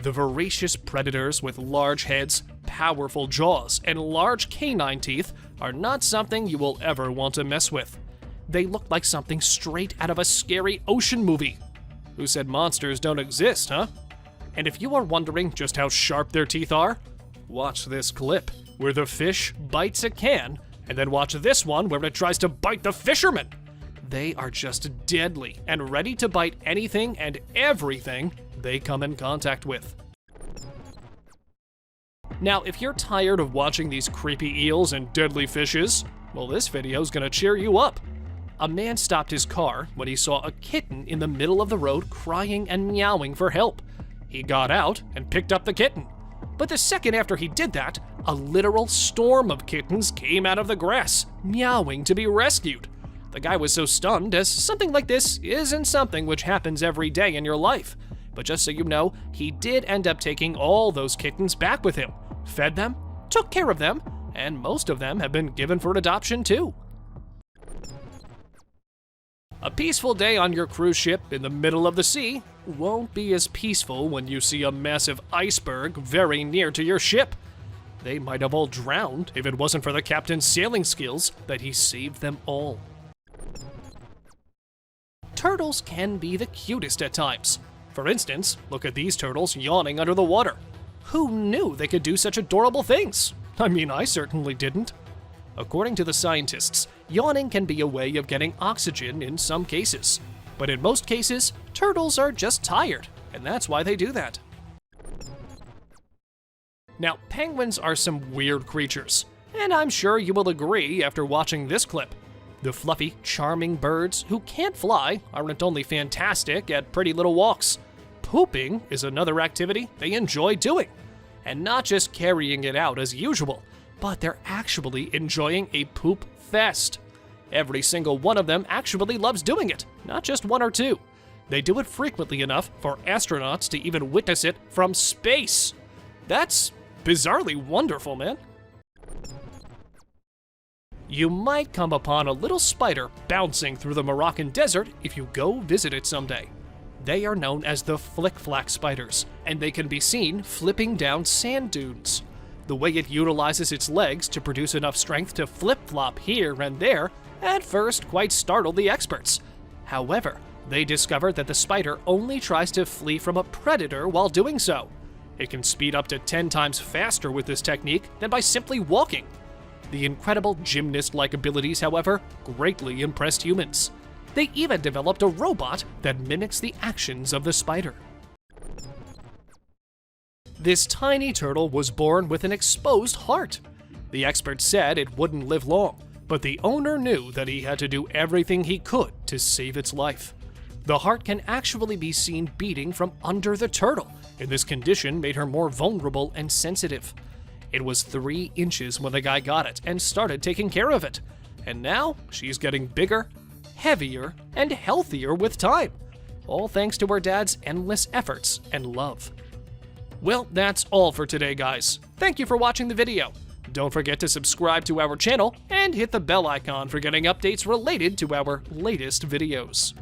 The voracious predators with large heads, powerful jaws, and large canine teeth are not something you will ever want to mess with. They look like something straight out of a scary ocean movie. Who said monsters don't exist, huh? And if you are wondering just how sharp their teeth are, watch this clip where the fish bites a can, and then watch this one where it tries to bite the fisherman. They are just deadly and ready to bite anything and everything they come in contact with. Now, if you're tired of watching these creepy eels and deadly fishes, well, this video's gonna cheer you up. A man stopped his car when he saw a kitten in the middle of the road crying and meowing for help. He got out and picked up the kitten. But the second after he did that, a literal storm of kittens came out of the grass, meowing to be rescued. The guy was so stunned, as something like this isn't something which happens every day in your life. But just so you know, he did end up taking all those kittens back with him, fed them, took care of them, and most of them have been given for adoption too. A peaceful day on your cruise ship in the middle of the sea won't be as peaceful when you see a massive iceberg very near to your ship. They might have all drowned if it wasn't for the captain's sailing skills that he saved them all. Turtles can be the cutest at times. For instance, look at these turtles yawning under the water. Who knew they could do such adorable things? I mean, I certainly didn't. According to the scientists, Yawning can be a way of getting oxygen in some cases, but in most cases, turtles are just tired, and that's why they do that. Now, penguins are some weird creatures, and I'm sure you will agree after watching this clip. The fluffy, charming birds who can't fly aren't only fantastic at pretty little walks. Pooping is another activity they enjoy doing, and not just carrying it out as usual, but they're actually enjoying a poop fest. Every single one of them actually loves doing it, not just one or two. They do it frequently enough for astronauts to even witness it from space. That's bizarrely wonderful, man. You might come upon a little spider bouncing through the Moroccan desert if you go visit it someday. They are known as the flick-flack spiders, and they can be seen flipping down sand dunes. The way it utilizes its legs to produce enough strength to flip-flop here and there at first quite startled the experts. However, they discovered that the spider only tries to flee from a predator while doing so. It can speed up to 10 times faster with this technique than by simply walking. The incredible gymnast-like abilities, however, greatly impressed humans. They even developed a robot that mimics the actions of the spider. This tiny turtle was born with an exposed heart. The experts said it wouldn't live long, but the owner knew that he had to do everything he could to save its life. The heart can actually be seen beating from under the turtle, and this condition made her more vulnerable and sensitive. It was 3 inches when the guy got it and started taking care of it. And now she's getting bigger, heavier, and healthier with time, all thanks to her dad's endless efforts and love. Well, that's all for today, guys. Thank you for watching the video. Don't forget to subscribe to our channel and hit the bell icon for getting updates related to our latest videos.